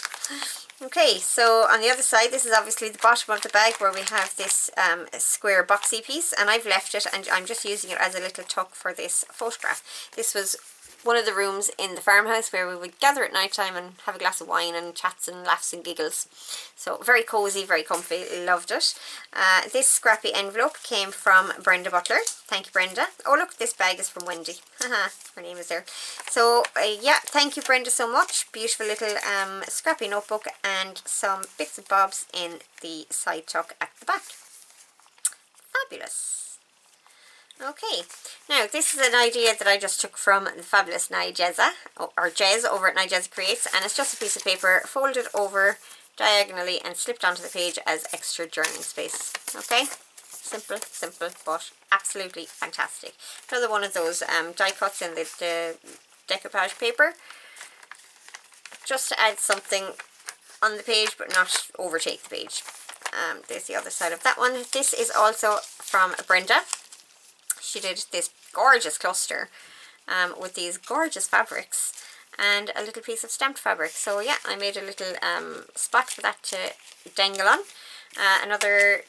Okay, so on the other side, this is obviously the bottom of the bag where we have this square boxy piece, and I've left it and I'm just using it as a little tuck for this photograph. This was one of the rooms in the farmhouse where we would gather at night time and have a glass of wine and chats and laughs and giggles. So very cozy, very comfy, loved it. This scrappy envelope came from Brenda Butler. Thank you, Brenda. Oh look, this bag is from Wendy. Haha, her name is there. So yeah, thank you, Brenda, so much. Beautiful little scrappy notebook and some bits and bobs in the side tuck at the back. Fabulous. Okay, now this is an idea that I just took from the fabulous Nigeza, or Jez over at Nigeza Creates, and it's just a piece of paper folded over diagonally and slipped onto the page as extra journaling space. Okay, simple, but absolutely fantastic. Another one of those die cuts in the decoupage paper, just to add something on the page but not overtake the page. There's the other side of that one. This is also from Brenda. She did this gorgeous cluster with these gorgeous fabrics and a little piece of stamped fabric. So yeah, I made a little spot for that to dangle on. Another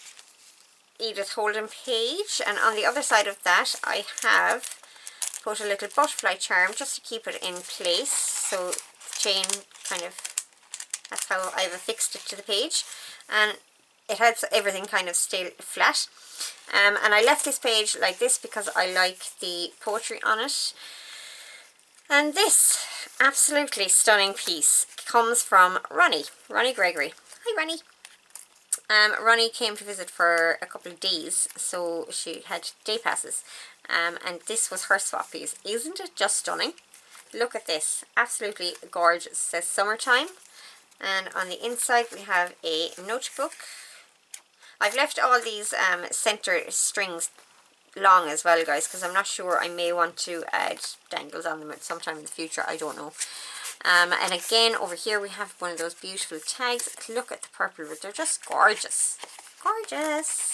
Edith Holden page, and on the other side of that I have put a little butterfly charm just to keep it in place. So the chain kind of, that's how I've affixed it to the page, and it helps everything kind of stay flat. And I left this page like this because I like the poetry on it. And this absolutely stunning piece comes from Ronnie Gregory. Hi, Ronnie. Ronnie came to visit for a couple of days, so she had day passes. And this was her swap piece. Isn't it just stunning? Look at this. Absolutely gorgeous. It says summertime. And on the inside we have a notebook. I've left all these center strings long as well, guys, because I'm not sure, I may want to add dangles on them at some time in the future, I don't know. And again, over here we have one of those beautiful tags. Look at the purple, they're just gorgeous. Gorgeous.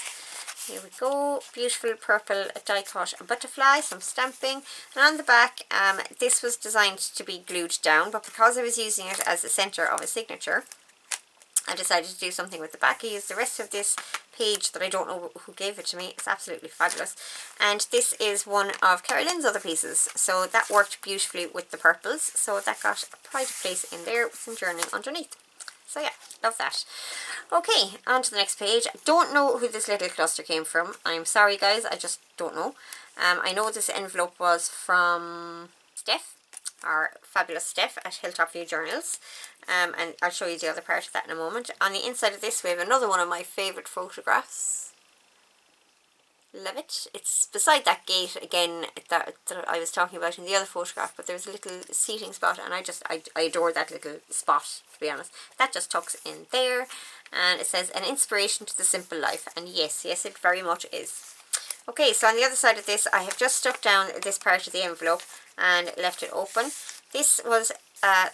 Here we go, beautiful purple die cut butterfly, some stamping, and on the back, this was designed to be glued down, but because I was using it as the center of a signature, I decided to do something with the back. I used the rest of this page that I don't know who gave it to me. It's absolutely fabulous. And this is one of Carolyn's other pieces. So that worked beautifully with the purples. So that got a pride of place in there with some journaling underneath. So yeah, love that. Okay, on to the next page. I don't know who this little cluster came from. I'm sorry, guys, I just don't know. I know this envelope was from Steph, our fabulous Steph at Hilltop View Journals, and I'll show you the other part of that in a moment. On the inside of this we have another one of my favourite photographs. Love it. It's beside that gate again that I was talking about in the other photograph, but there's a little seating spot, and I adore that little spot, to be honest. That just tucks in there, and it says, an inspiration to the simple life, and yes it very much is. Okay, so on the other side of this I have just stuck down this part of the envelope and left it open. This was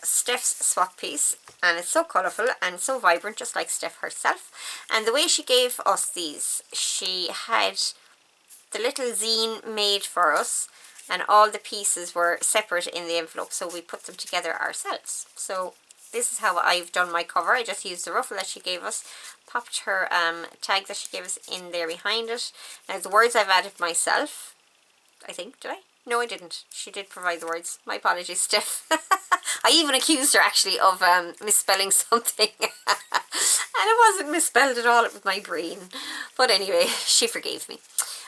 Steph's swap piece, and it's so colourful and so vibrant, just like Steph herself. And the way she gave us these, she had the little zine made for us, and all the pieces were separate in the envelope, so we put them together ourselves. So this is how I've done my cover. I just used the ruffle that she gave us, popped her tag that she gave us in there behind it. Now the words I've added myself, I think, did I? No, I didn't. She did provide the words. My apologies, Steph. I even accused her actually of misspelling something. And it wasn't misspelled at all, it was my brain. But anyway, she forgave me.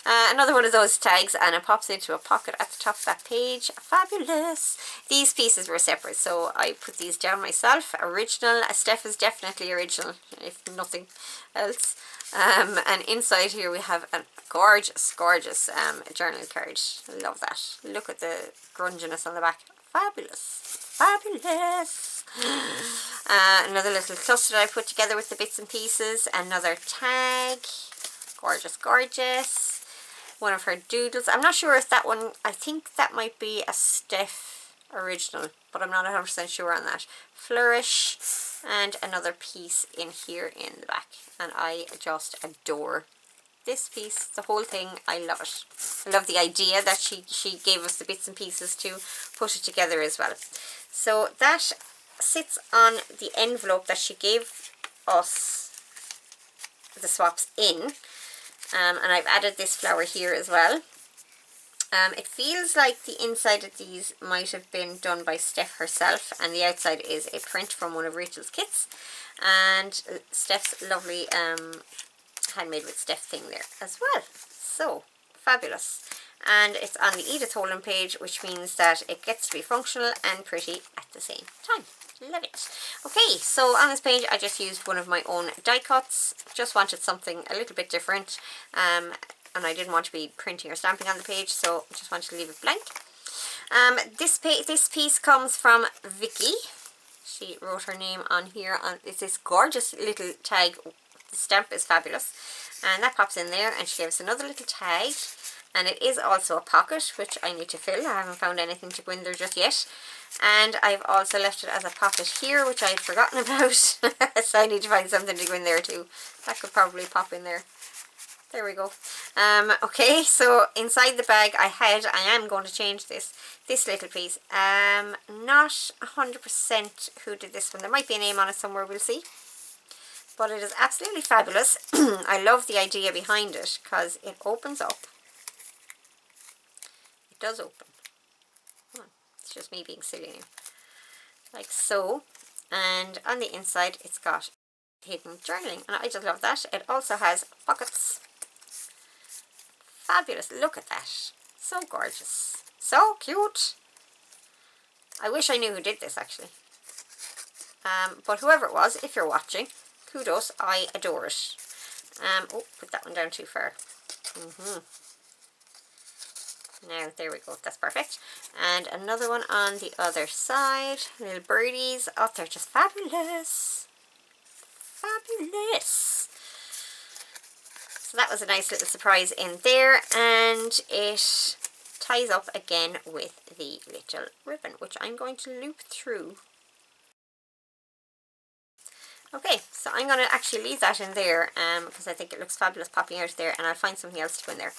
Another one of those tags, and it pops into a pocket at the top of that page. Fabulous. These pieces were separate, so I put these down myself. Original. Steph is definitely original, if nothing else. And inside here we have a gorgeous, gorgeous journal card. I love that. Look at the grunginess on the back. Fabulous. Fabulous. Another little cluster that I put together with the bits and pieces. Another tag. Gorgeous, gorgeous. One of her doodles. I'm not sure if that one, I think that might be a Steph original, but I'm not 100% sure on that. Flourish. And another piece in here in the back. And I just adore this piece, the whole thing. I love it. I love the idea that she gave us the bits and pieces to put it together as well. So that sits on the envelope that she gave us the swaps in. And I've added this flower here as well. It feels like the inside of these might have been done by Steph herself, and the outside is a print from one of Rachel's kits, and Steph's lovely handmade with Steph thing there as well. So fabulous. And it's on the Edith Holden page, which means that it gets to be functional and pretty at the same time. Love it. Okay, so on this page I just used one of my own die cuts. Just wanted something a little bit different, and I didn't want to be printing or stamping on the page, so I just wanted to leave it blank. This piece comes from Vicky. She wrote her name on here. It's this gorgeous little tag. The stamp is fabulous, and that pops in there, and she gave us another little tag, and it is also a pocket, which I need to fill. I haven't found anything to go in there just yet. And I've also left it as a pocket here, which I had forgotten about. So I need to find something to go in there too. That could probably pop in there. There we go. Okay, so inside the bag I am going to change this little piece. Not 100% who did this one. There might be a name on it somewhere, we'll see. But it is absolutely fabulous. I love the idea behind it, because it opens up. It does open. It's just me being silly now. Like so. And on the inside it's got hidden journaling, and I just love that. It also has pockets. Fabulous. Look at that. So gorgeous. So cute. I wish I knew who did this actually. But whoever it was, if you're watching, kudos. I adore it. Oh, put that one down too far. Now, there we go. That's perfect. And another one on the other side. Little birdies. Oh, they're just fabulous. Fabulous. So that was a nice little surprise in there. And it ties up again with the little ribbon, which I'm going to loop through. Okay, so I'm going to actually leave that in there because I think it looks fabulous popping out there, and I'll find something else to go in there.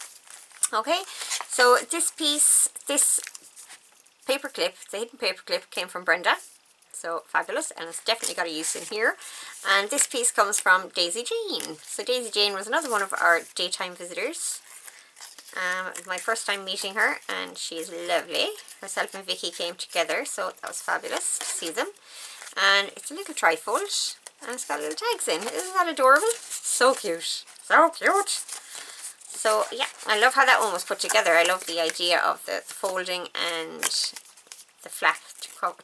Okay, so this piece, this paper clip, the hidden paper clip, came from Brenda. So fabulous, and it's definitely got a use in here. And this piece comes from Daisy Jane. So Daisy Jane was another one of our daytime visitors. My first time meeting her, and she's lovely. Herself and Vicky came together, so that was fabulous to see them. And it's a little trifold, and it's got little tags in. Isn't that adorable? So cute. So cute. So yeah, I love how that one was put together. I love the idea of the folding and the flap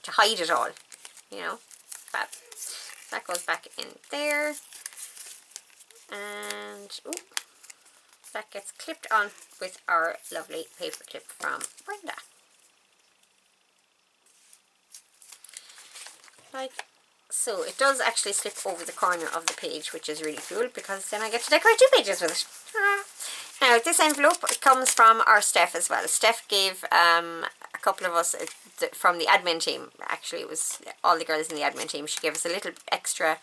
to hide it all. You know, fab. That goes back in there. And ooh, that gets clipped on with our lovely paper clip from Brenda. Like so. It does actually slip over the corner of the page, which is really cool, because then I get to decorate 2 pages with it. Now this envelope comes from our Steph as well. Steph gave a couple of us from the admin team, actually it was all the girls in the admin team, she gave us a little extra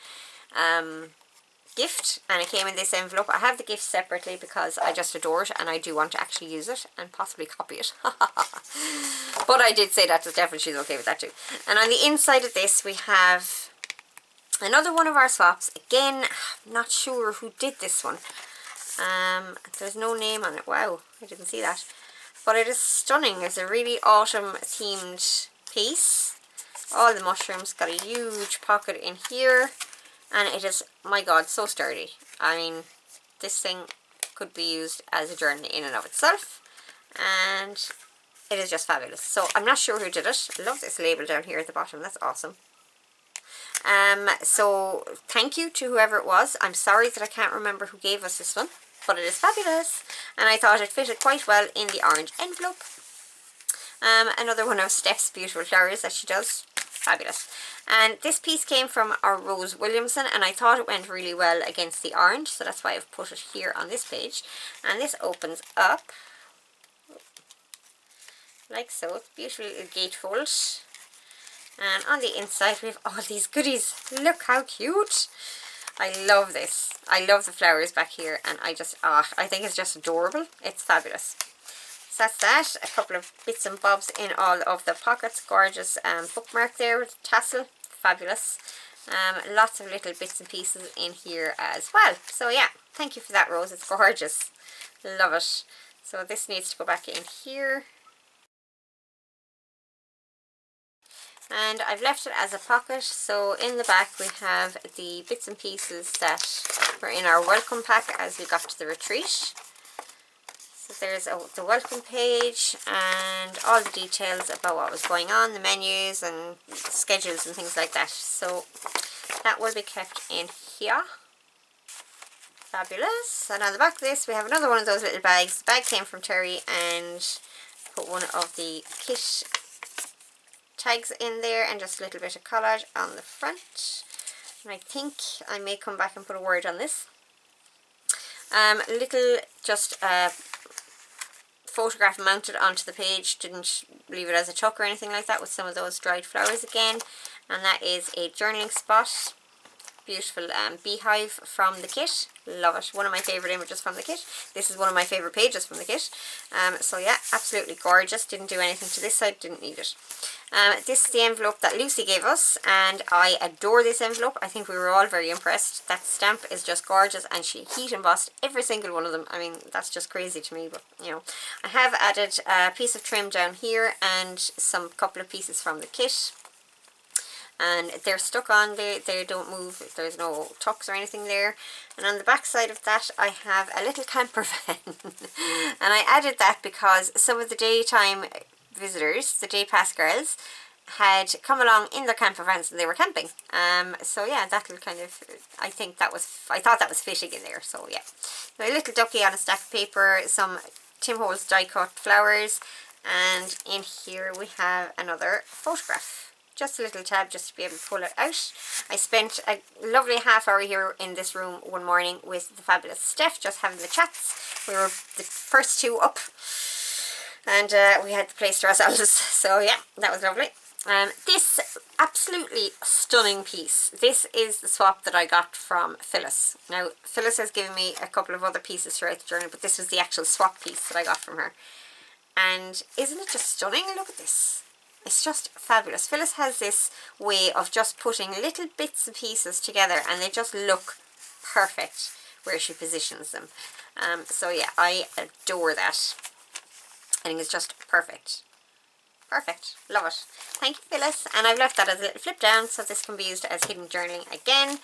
gift, and it came in this envelope. I have the gift separately because I just adore it, and I do want to actually use it and possibly copy it. But I did say that to Steph, and she's okay with that too. And on the inside of this we have another one of our swaps. Again, I'm not sure who did this one. There's no name on it. Wow, I didn't see that. but it is stunning. It's a really autumn themed piece. All the mushrooms, got a huge pocket in here, and it is, my god, so sturdy. I mean, this thing could be used as a journal in and of itself, and it is just fabulous. So I'm not sure who did it. I love this label down here at the bottom. That's awesome. So thank you to whoever it was. I'm sorry that I can't remember who gave us this one, but it is fabulous, and I thought it fitted quite well in the orange envelope. Another one of Steph's beautiful flowers that she does. Fabulous. And this piece came from our Rose Williamson, and I thought it went really well against the orange, so that's why I've put it here on this page. And this opens up like so. It's beautifully gatefold. And on the inside we have all these goodies. Look how cute. I love this. I love the flowers back here, and I think it's just adorable. It's fabulous. So that's that. A couple of bits and bobs in all of the pockets. Gorgeous bookmark there with tassel. Fabulous. Lots of little bits and pieces in here as well. So yeah, thank you for that, Rose. It's gorgeous. Love it. So this needs to go back in here. And I've left it as a pocket. So in the back we have the bits and pieces that were in our welcome pack as we got to the retreat. So there's the welcome page and all the details about what was going on, the menus and schedules and things like that. So that will be kept in here. Fabulous. And on the back of this we have another one of those little bags. The bag came from Terry, and put one of the kit tags in there and just a little bit of collage on the front. And I think I may come back and put a word on this. Little just photograph mounted onto the page, didn't leave it as a tuck or anything like that, with some of those dried flowers again. And that is a journaling spot. Beautiful beehive from the kit. Love it. One of my favourite images from the kit. This is one of my favourite pages from the kit. So yeah, absolutely gorgeous. Didn't do anything to this side, didn't need it. This is the envelope that Lucy gave us, and I adore this envelope. I think we were all very impressed. That stamp is just gorgeous, and she heat embossed every single one of them. I mean, that's just crazy to me, but you know. I have added a piece of trim down here and some couple of pieces from the kit. And they're stuck on there, they don't move, there's no tucks or anything there. And on the back side of that I have a little camper van. And I added that because some of the daytime visitors, the day pass girls, had come along in their camper vans and they were camping. So yeah, that'll kind of, I thought that was fitting in there, so yeah. So a little ducky on a stack of paper, some Tim Holtz die cut flowers, and in here we have another photograph. Just a little tab just to be able to pull it out. I spent a lovely half hour here in this room one morning with the fabulous Steph, just having the chats. We were the first two up, and we had the place to ourselves. So yeah, that was lovely. This absolutely stunning piece. This is the swap that I got from Phyllis. Now, Phyllis has given me a couple of other pieces throughout the journey, but this was the actual swap piece that I got from her. And isn't it just stunning? Look at this. It's just fabulous. Phyllis has this way of just putting little bits and pieces together, and they just look perfect where she positions them. So yeah, I adore that. I think it's just perfect. Perfect. Love it. Thank you, Phyllis. And I've left that as a little flip down, so this can be used as hidden journaling again.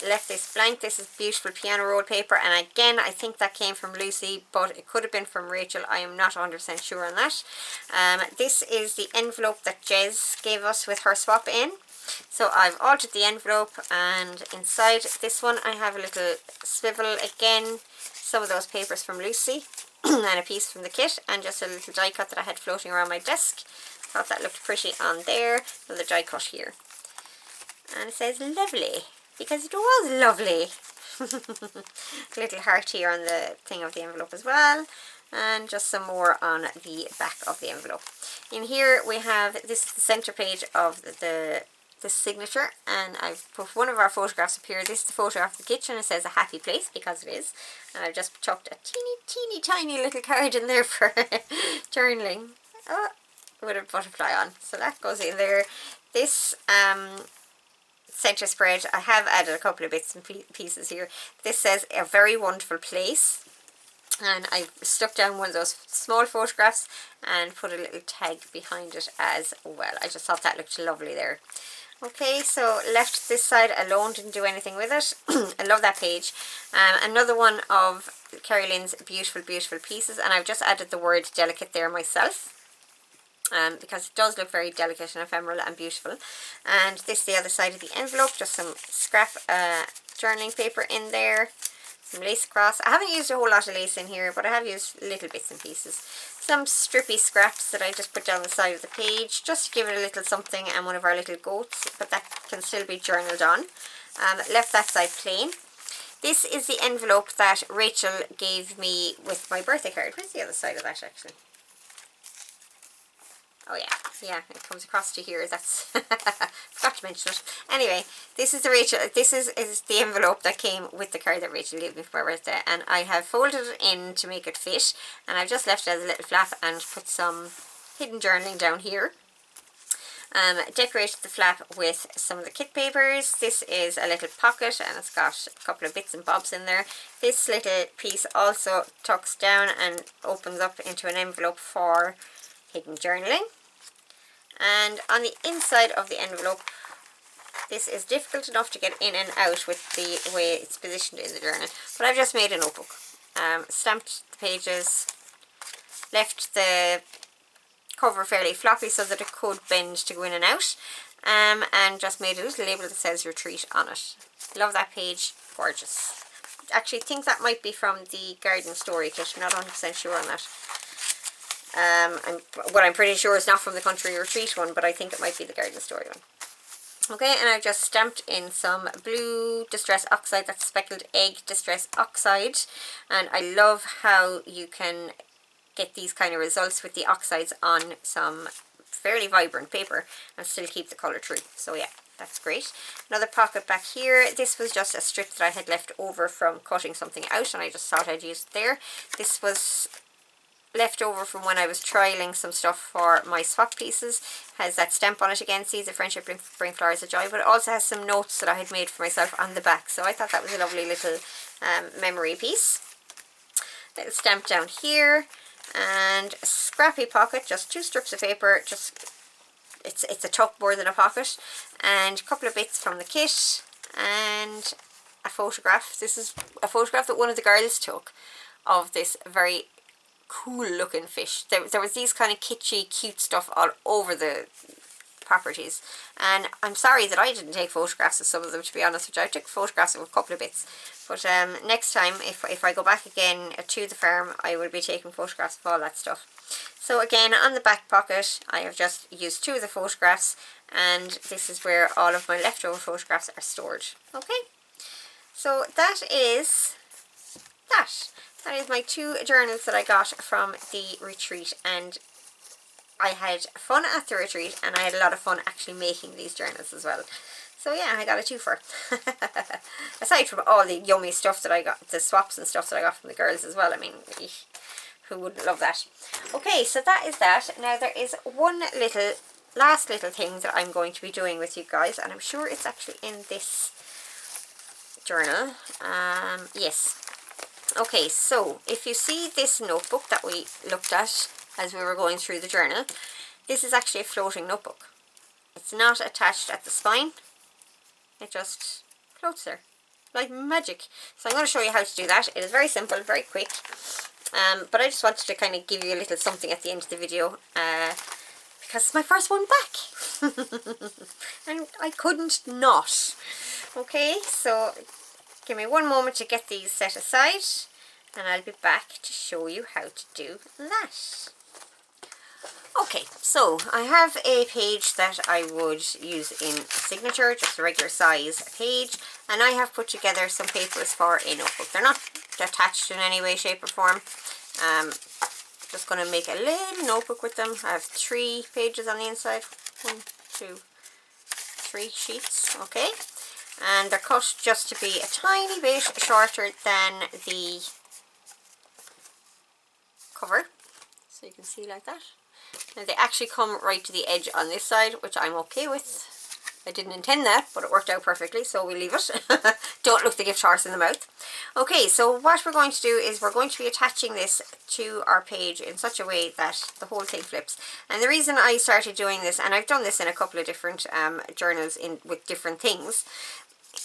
Left this blank. This is beautiful piano roll paper, and again I think that came from Lucy, but it could have been from Rachel. I am not 100% sure on that. This is the envelope that Jez gave us with her swap in. So I've altered the envelope, and inside this one I have a little swivel again, some of those papers from Lucy and a piece from the kit, and just a little die cut that I had floating around my desk. Thought that looked pretty on there. Another die cut here, and it says lovely, because it was lovely. Little heart here on the thing of the envelope as well, and just some more on the back of the envelope. In here we have, this is the center page of the signature, and I've put one of our photographs up here. This is the photograph of the kitchen. It says a happy place, because it is, and I've just chucked a teeny tiny little card in there for journaling. Oh, with a butterfly on, so that goes in there. This center spread, I have added a couple of bits and pieces here. This says a very wonderful place, And I stuck down one of those small photographs and put a little tag behind it as well. I just thought that looked lovely there. Okay, so left this side alone, didn't do anything with it. I love that page. Another one of Kerry Lynn's beautiful, beautiful pieces, and I've just added the word delicate there myself. Because it does look very delicate and ephemeral and beautiful. And this is the other side of the envelope, just some scrap journaling paper in there, some lace across. I haven't used a whole lot of lace in here, but I have used little bits and pieces. Some strippy scraps that I just put down the side of the page, just to give it a little something, and one of our little goats, but that can still be journaled on. Left that side plain. This is the envelope that Rachel gave me with my birthday card. Where's the other side of that actually? Oh yeah, it comes across to here. That's forgot to mention it. Anyway, this is the is the envelope that came with the card that Rachel gave me for my birthday, and I have folded it in to make it fit, and I've just left it as a little flap and put some hidden journaling down here. Decorated the flap with some of the kit papers. This is a little pocket, and it's got a couple of bits and bobs in there. This little piece also tucks down and opens up into an envelope for hidden journaling. And on the inside of the envelope, this is difficult enough to get in and out with the way it's positioned in the journal, but I've just made a notebook. Stamped the pages, left the cover fairly floppy so that it could bend to go in and out, and just made a little label that says retreat on it. Love that page, gorgeous. Actually think that might be from the garden story kit, I'm not 100% sure on that. What I'm pretty sure is not from the country retreat one, but I think it might be the garden story one. Okay, and I've just stamped in some blue Distress Oxide, that's Speckled Egg Distress Oxide, and I love how you can get these kind of results with the oxides on some fairly vibrant paper and still keep the colour true. So yeah, that's great. Another pocket back here. This was just a strip that I had left over from cutting something out, and I just thought I'd use it there. This was left over from when I was trialing some stuff for my swap pieces. Has that stamp on it again, Seeds of Friendship Bring Flowers of Joy, but it also has some notes that I had made for myself on the back, so I thought that was a lovely little memory piece. Little stamp down here, and a scrappy pocket, just 2 strips of paper, just it's a tuck more than a pocket, and a couple of bits from the kit, and a photograph. This is a photograph that one of the girls took of this very cool looking fish. There was these kind of kitschy, cute stuff all over the properties, and I'm sorry that I didn't take photographs of some of them, to be honest with you. I took photographs of a couple of bits, but next time if I go back again to the farm, I will be taking photographs of all that stuff. So again, on the back pocket I have just used 2 of the photographs, and this is where all of my leftover photographs are stored. Okay, so that is my 2 journals that I got from the retreat, and I had fun at the retreat, and I had a lot of fun actually making these journals as well. So yeah, I got a 2-fer. Aside from all the yummy stuff that I got, the swaps and stuff that I got from the girls as well. I mean, who wouldn't love that? Okay, so that is that. Now there is one last little thing that I'm going to be doing with you guys, and I'm sure it's actually in this journal. Yes. Okay, so if you see this notebook that we looked at as we were going through the journal, this is actually a floating notebook. It's not attached at the spine, it just floats there like magic. So I'm going to show you how to do that. It is very simple, very quick, but I just wanted to kind of give you a little something at the end of the video, because it's my first one back and I couldn't not. Okay, so give me one moment to get these set aside, and I'll be back to show you how to do that. Okay, so I have a page that I would use in signature, just a regular size page, and I have put together some papers for a notebook. They're not attached in any way, shape or form. Just going to make a little notebook with them. I have 3 pages on the inside. 1, 2, 3 sheets, okay? And they're cut just to be a tiny bit shorter than the cover, so you can see like that. Now they actually come right to the edge on this side, which I'm okay with. I didn't intend that, but it worked out perfectly, so we'll leave it. Don't look the gift horse in the mouth. Okay, so what we're going to do is we're going to be attaching this to our page in such a way that the whole thing flips. And the reason I started doing this, and I've done this in a couple of different journals with different things,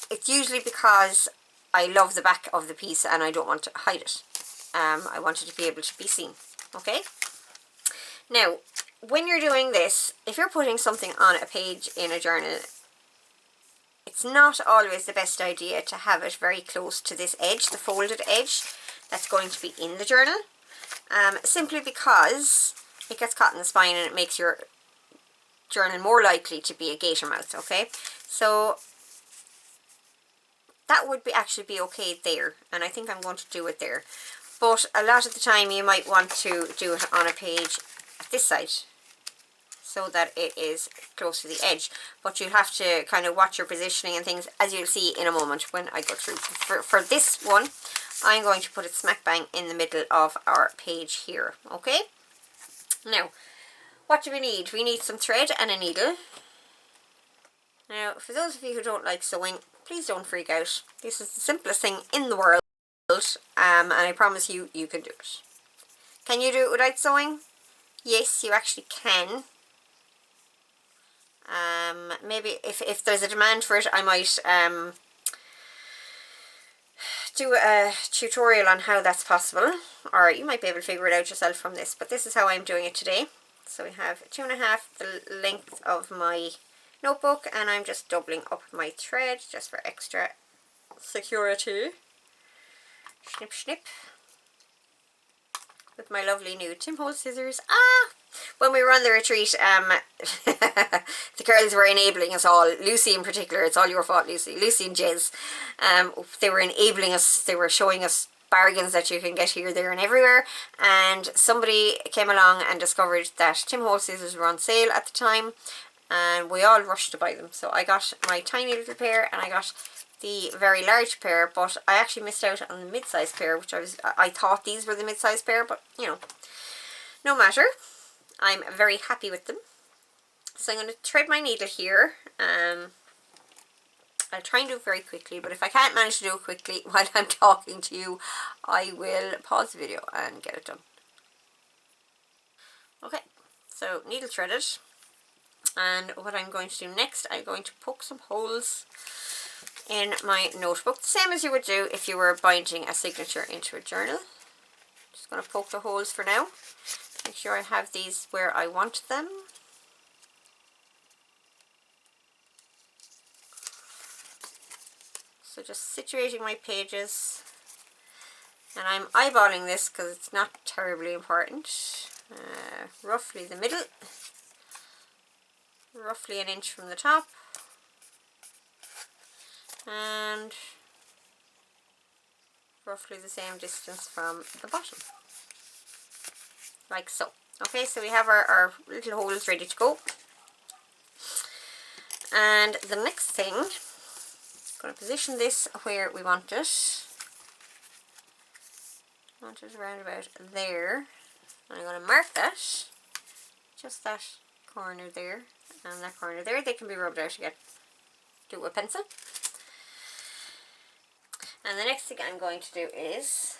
it's usually because I love the back of the piece and I don't want to hide it. I want it to be able to be seen. Okay? Now, when you're doing this, if you're putting something on a page in a journal, it's not always the best idea to have it very close to this edge, the folded edge that's going to be in the journal, simply because it gets caught in the spine and it makes your journal more likely to be a gator mouth. Okay, so that would actually be okay there, and I think I'm going to do it there. But a lot of the time you might want to do it on a page at this side, so that it is close to the edge. But you'll have to kind of watch your positioning and things, as you'll see in a moment when I go through. For this one, I'm going to put it smack bang in the middle of our page here. Okay? Now, what do we need? We need some thread and a needle. Now, for those of you who don't like sewing, please don't freak out. This is the simplest thing in the world, and I promise you, you can do it. Can you do it without sewing? Yes, you actually can. Maybe if there's a demand for it, I might do a tutorial on how that's possible, or you might be able to figure it out yourself from this, but this is how I'm doing it today. So we have 2.5 the length of my notebook, and I'm just doubling up my thread just for extra security. Snip snip with my lovely new Tim Holtz scissors. When we were on the retreat, the girls were enabling us all. Lucy in particular, it's all your fault, Lucy. Lucy and Jez, they were enabling us. They were showing us bargains that you can get here, there and everywhere. And somebody came along and discovered that Tim Holtz scissors were on sale at the time, and we all rushed to buy them. So I got my tiny little pair and I got the very large pair, but I actually missed out on the mid-size pair, which I thought these were the mid-size pair, but you know, no matter. I'm very happy with them. So I'm going to thread my needle here. I'll try and do it very quickly, but if I can't manage to do it quickly while I'm talking to you, I will pause the video and get it done. Okay, so needle threaded. And what I'm going to do next, I'm going to poke some holes in my notebook, the same as you would do if you were binding a signature into a journal. Just going to poke the holes for now. Make sure I have these where I want them. So just situating my pages, and I'm eyeballing this because it's not terribly important. Roughly the middle, roughly an inch from the top, and roughly the same distance from the bottom. Like so. Okay, so we have our little holes ready to go. And the next thing, I'm going to position this where we want it. I want it around about there. And I'm going to mark that. Just that corner there and that corner there. They can be rubbed out again. Do it with a pencil. And the next thing I'm going to do is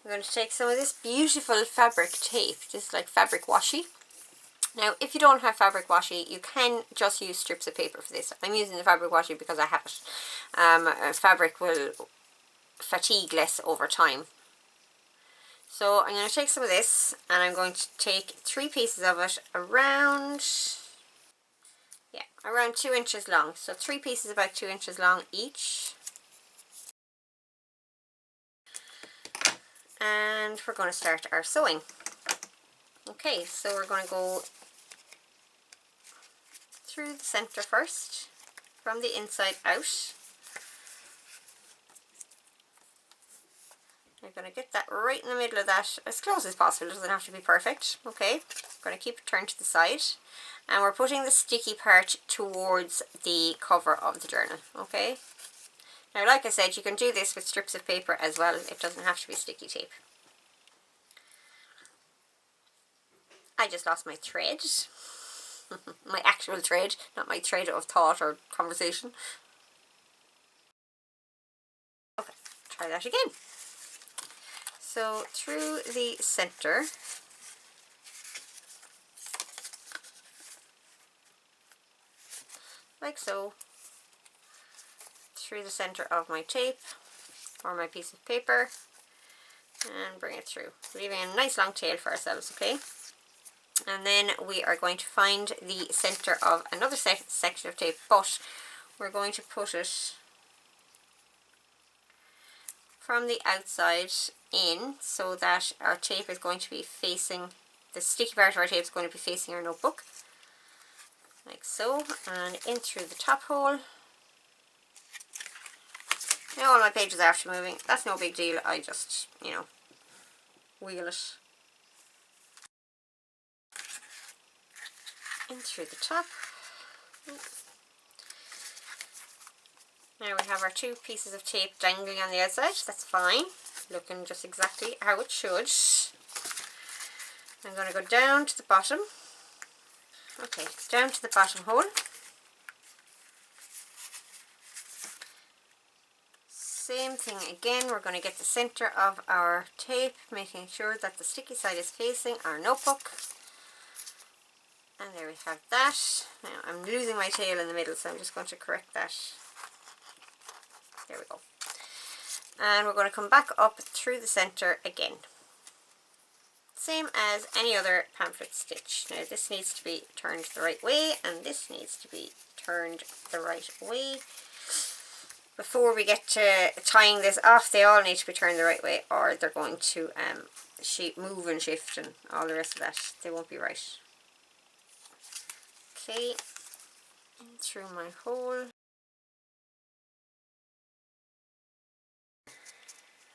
I'm going to take some of this beautiful fabric tape, just like fabric washi. Now, if you don't have fabric washi, you can just use strips of paper for this. I'm using the fabric washi because I have it. Fabric will fatigue less over time. So I'm going to take some of this, and I'm going to take 3 pieces of it around 2 inches long. So 3 pieces about 2 inches long each. And we're going to start our sewing. Okay, so we're going to go through the center first, from the inside out. I'm going to get that right in the middle of that, as close as possible. It doesn't have to be perfect. Okay, I'm going to keep it turned to the side, and we're putting the sticky part towards the cover of the journal. Okay. Now, like I said, you can do this with strips of paper as well. It doesn't have to be sticky tape. I just lost my thread. My actual thread, not my thread of thought or conversation. Okay, try that again. So through the center, like so, through the center of my tape or my piece of paper, and bring it through, leaving a nice long tail for ourselves, okay? And then we are going to find the center of another section of tape, but we're going to put it from the outside in so that our tape is going to be facing, the sticky part of our tape is going to be facing our notebook, like so, and in through the top hole. Now all my pages are after moving, that's no big deal, I just, you know, wheel it in through the top. Now we have our two pieces of tape dangling on the outside, that's fine, looking just exactly how it should. I'm going to go down to the bottom, okay, down to the bottom hole. Same thing again, we're going to get the center of our tape, making sure that the sticky side is facing our notebook. And there we have that. Now I'm losing my tail in the middle, so I'm just going to correct that. There we go. And we're going to come back up through the center again. Same as any other pamphlet stitch. Now this needs to be turned the right way, and this needs to be turned the right way. Before we get to tying this off, they all need to be turned the right way, or they're going to move and shift and all the rest of that. They won't be right. Okay, in through my hole.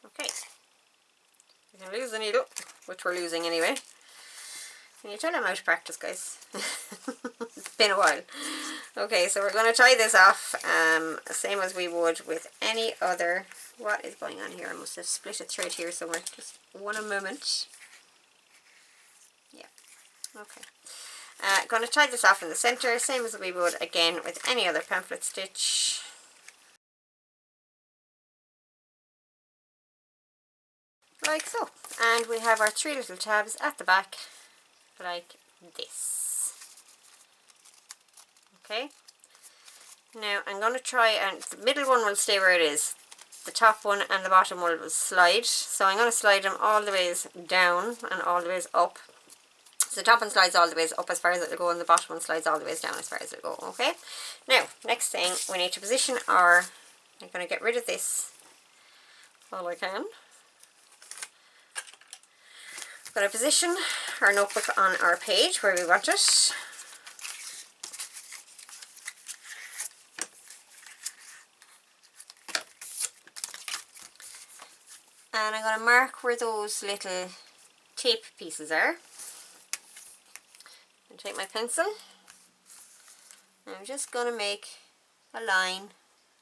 Okay, we can lose the needle, which we're losing anyway. Can you tell I'm out of practice, guys? It's been a while. Okay, so we're going to tie this off, same as we would with any other. What is going on here? I must have split a thread here somewhere. Just one moment. Yeah, okay. Going to tie this off in the center, same as we would again with any other pamphlet stitch. Like so. And we have our three little tabs at the back, like this. Okay. Now I'm going to try, and the middle one will stay where it is. The top one and the bottom one will slide. So I'm going to slide them all the ways down and all the ways up. So the top one slides all the ways up as far as it'll go, and the bottom one slides all the ways down as far as it'll go, okay? Now, next thing, we need to position our, I'm going to get rid of this all I can. I'm going to position our notebook on our page where we want it. And I'm going to mark where those little tape pieces are. And take my pencil. And I'm just going to make a line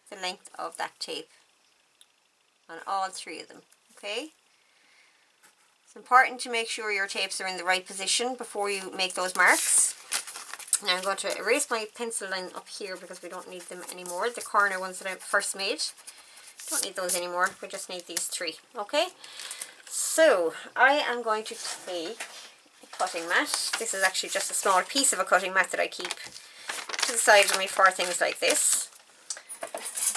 the length of that tape on all three of them. Okay? It's important to make sure your tapes are in the right position before you make those marks. Now I'm going to erase my pencil line up here because we don't need them anymore. The corner ones that I first made. Don't need those anymore. We just need these three. Okay? So I am going to take a cutting mat. This is actually just a small piece of a cutting mat that I keep to the side of me for things like this.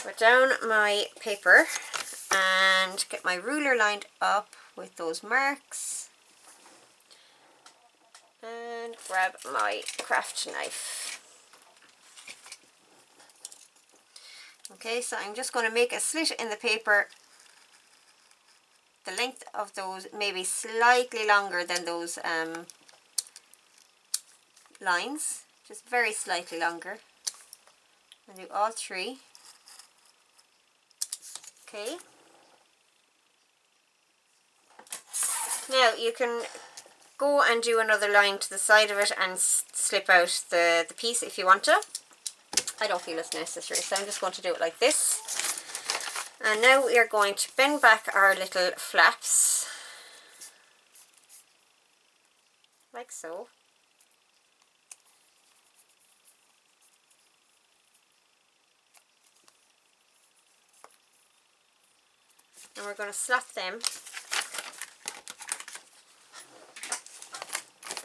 Put down my paper and get my ruler lined up with those marks. And grab my craft knife. Okay, so I'm just going to make a slit in the paper, the length of those maybe slightly longer than those lines, just very slightly longer. I'll do all three. Okay. Now you can go and do another line to the side of it and slip out the piece if you want to. I don't feel it's necessary, so I'm just going to do it like this. And now we are going to bend back our little flaps, like so. and we're going to slot them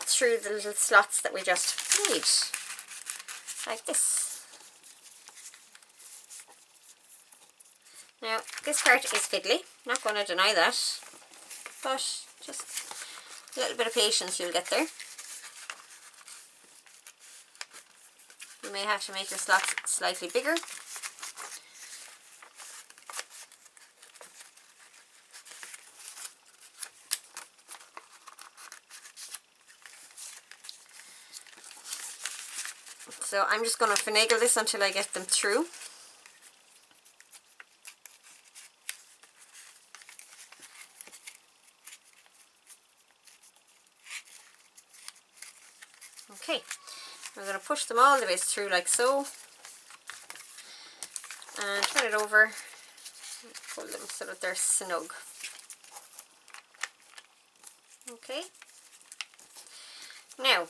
through the little slots that we just made, like this. Now this part is fiddly, not going to deny that, but just a little bit of patience, you'll get there. You may have to make your slots slightly bigger. So I'm just going to finagle this until I get them through. Okay, we're going to push them all the way through like so, and turn it over, pull them so that they're snug. Okay, now,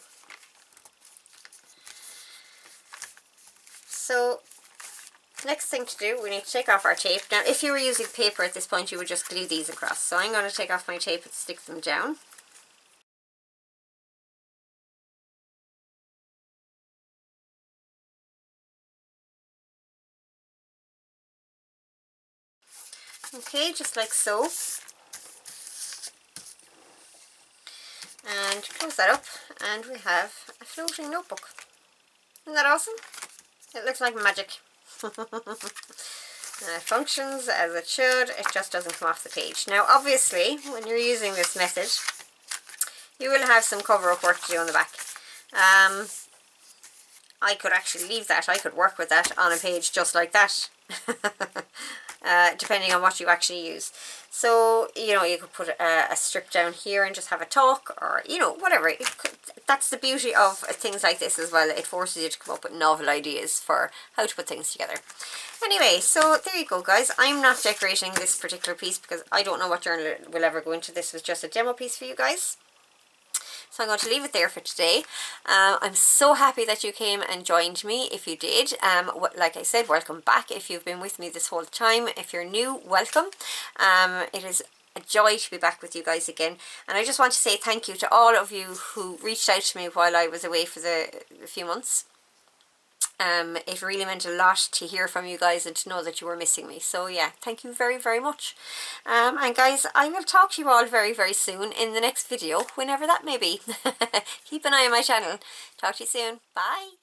so next thing to do, we need to take off our tape. Now if you were using paper at this point, you would just glue these across. So I'm going to take off my tape and stick them down. Okay, just like so. And close that up, and we have a floating notebook. Isn't that awesome? It looks like magic. It functions as it should, it just doesn't come off the page. Now obviously, when you're using this method, you will have some cover-up work to do on the back. I could actually leave that, I could work with that on a page just like that. Depending on what you actually use. So, you know, you could put a strip down here and just have a talk, or, you know, whatever. That's the beauty of things like this as well. It forces you to come up with novel ideas for how to put things together. Anyway, so there you go, guys. I'm not decorating this particular piece because I don't know what journal will ever go into. This was just a demo piece for you guys. So I'm going to leave it there for today. I'm so happy that you came and joined me. If you did, like I said, welcome back. If you've been with me this whole time, if you're new, welcome. It is a joy to be back with you guys again. And I just want to say thank you to all of you who reached out to me while I was away for the few months. It really meant a lot to hear from you guys and to know that you were missing me. So yeah, thank you very, very much. And guys, I will talk to you all very, very soon in the next video, whenever that may be. Keep an eye on my channel. Talk to you soon. Bye.